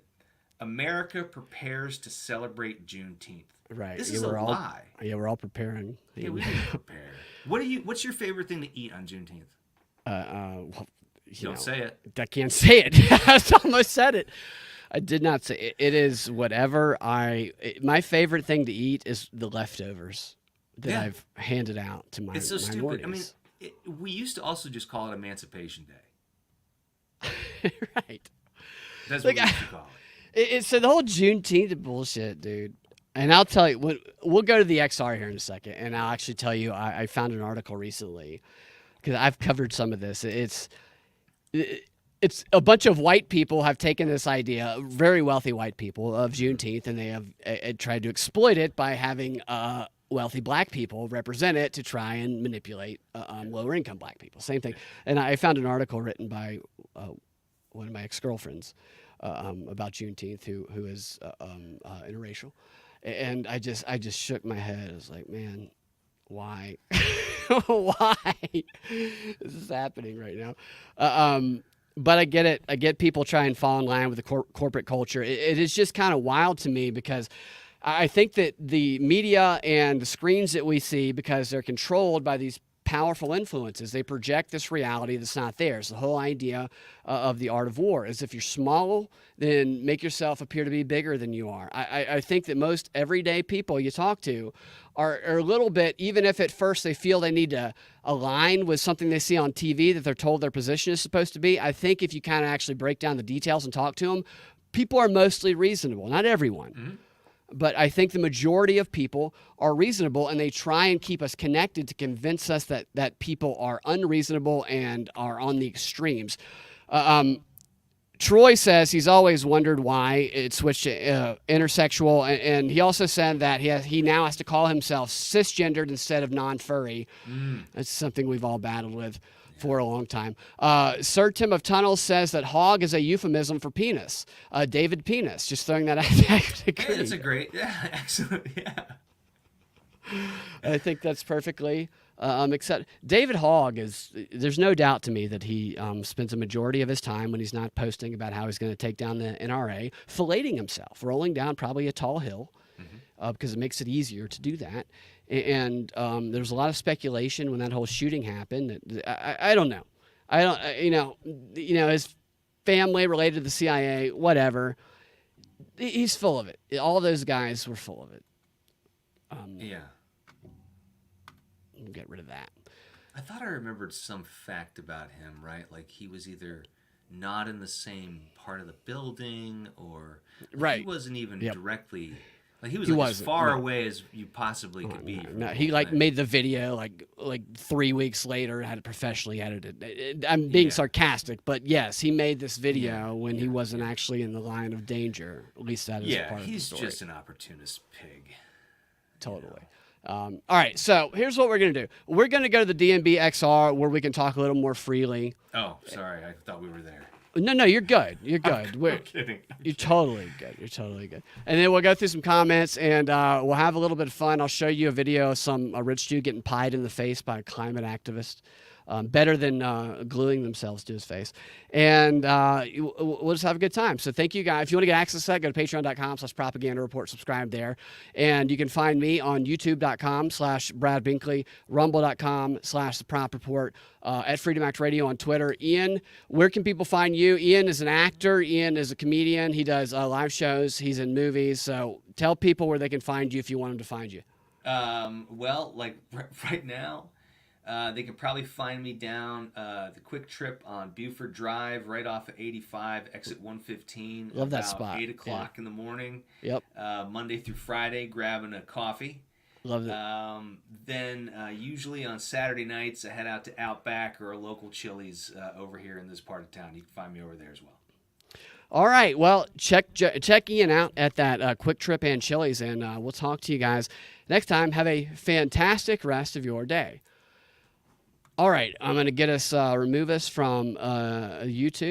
"America prepares to celebrate Juneteenth." Right. This is a lie. Yeah, we're all preparing. Yeah, we didn't prepare. What's your favorite thing to eat on Juneteenth? Don't say it. I can't say it. I almost said it. I did not say it. It is whatever my favorite thing to eat is the leftovers that I've handed out to my It's so stupid. Mortys. I mean, we used to also just call it Emancipation Day. Right. That's what we used to call it. So the whole Juneteenth bullshit, dude. And I'll tell you, we'll go to the XR here in a second, and I'll actually tell you, I found an article recently, because I've covered some of this. It's a bunch of white people have taken this idea, very wealthy white people, of Juneteenth, and they have tried to exploit it by having wealthy black people represent it to try and manipulate lower income black people. Same thing. And I found an article written by one of my ex-girlfriends about Juneteenth, who is interracial. And I just shook my head. I was like, man, why? Why this is happening right now? But I get it. I get people trying and fall in line with the corporate culture. It is just kind of wild to me, because I think that the media and the screens that we see, because they're controlled by these powerful influences, they project this reality that's not theirs. The whole idea of the art of war is, if you're small, then make yourself appear to be bigger than you are. I think that most everyday people you talk to are a little bit, even if at first they feel they need to align with something they see on TV that they're told their position is supposed to be. I think if you kind of actually break down the details and talk to them, people are mostly reasonable. Not everyone. Mm-hmm. But I think the majority of people are reasonable, and they try and keep us connected to convince us that people are unreasonable and are on the extremes. Troy says he's always wondered why it switched to intersexual, and he also said that he now has to call himself cisgendered instead of non-furry. That's something we've all battled with for a long time. Sir Tim of Tunnels says that hog is a euphemism for penis. David Penis, just throwing that out there. Hey, that's a great, excellent, I think that's perfectly accepted. David Hogg there's no doubt to me that he spends a majority of his time, when he's not posting about how he's going to take down the NRA, filleting himself, rolling down probably a tall hill, because it makes it easier to do that. And there's a lot of speculation when that whole shooting happened. I don't know. His family related to the CIA, whatever. He's full of it. All those guys were full of it. We'll get rid of that. I thought I remembered some fact about him, right? Like he was either not in the same part of the building, or Right. he wasn't even Yep. directly. Like he was He like as wasn't, far no. away as you possibly could be. from No, the he whole like thing. made the video like 3 weeks later, had it professionally edited. I'm being Yeah. sarcastic, but yes, he made this video Yeah, when he wasn't actually in the line of danger. At least that is Yeah, part of the he's story. just an opportunist pig. Totally. All right, so here's what we're gonna do. We're gonna go to the DMB XR where we can talk a little more freely. Oh, sorry, I thought we were there. No, you're good. You're good. I'm kidding. You're totally good. You're totally good. And then we'll go through some comments and we'll have a little bit of fun. I'll show you a video of some a rich dude getting pied in the face by a climate activist. Better than gluing themselves to his face. And we'll just have a good time. So thank you guys. If you want to get access to that, go to patreon.com/propaganda report, subscribe there. And you can find me on youtube.com/Brad Binkley, rumble.com/the prop report, at Freedom Act Radio on Twitter. Ian, where can people find you? Ian is an actor. Ian is a comedian. He does live shows. He's in movies. So tell people where they can find you if you want them to find you. Well, like right now, they can probably find me down the Quick Trip on Buford Drive, right off of 85, exit 115. Love that about spot. 8 o'clock in the morning. Yep. Monday through Friday, grabbing a coffee. Love it. Then usually on Saturday nights, I head out to Outback or a local Chili's over here in this part of town. You can find me over there as well. All right. Well, check Ian out at that Quick Trip and Chili's, and we'll talk to you guys next time. Have a fantastic rest of your day. All right. I'm going to remove us from YouTube.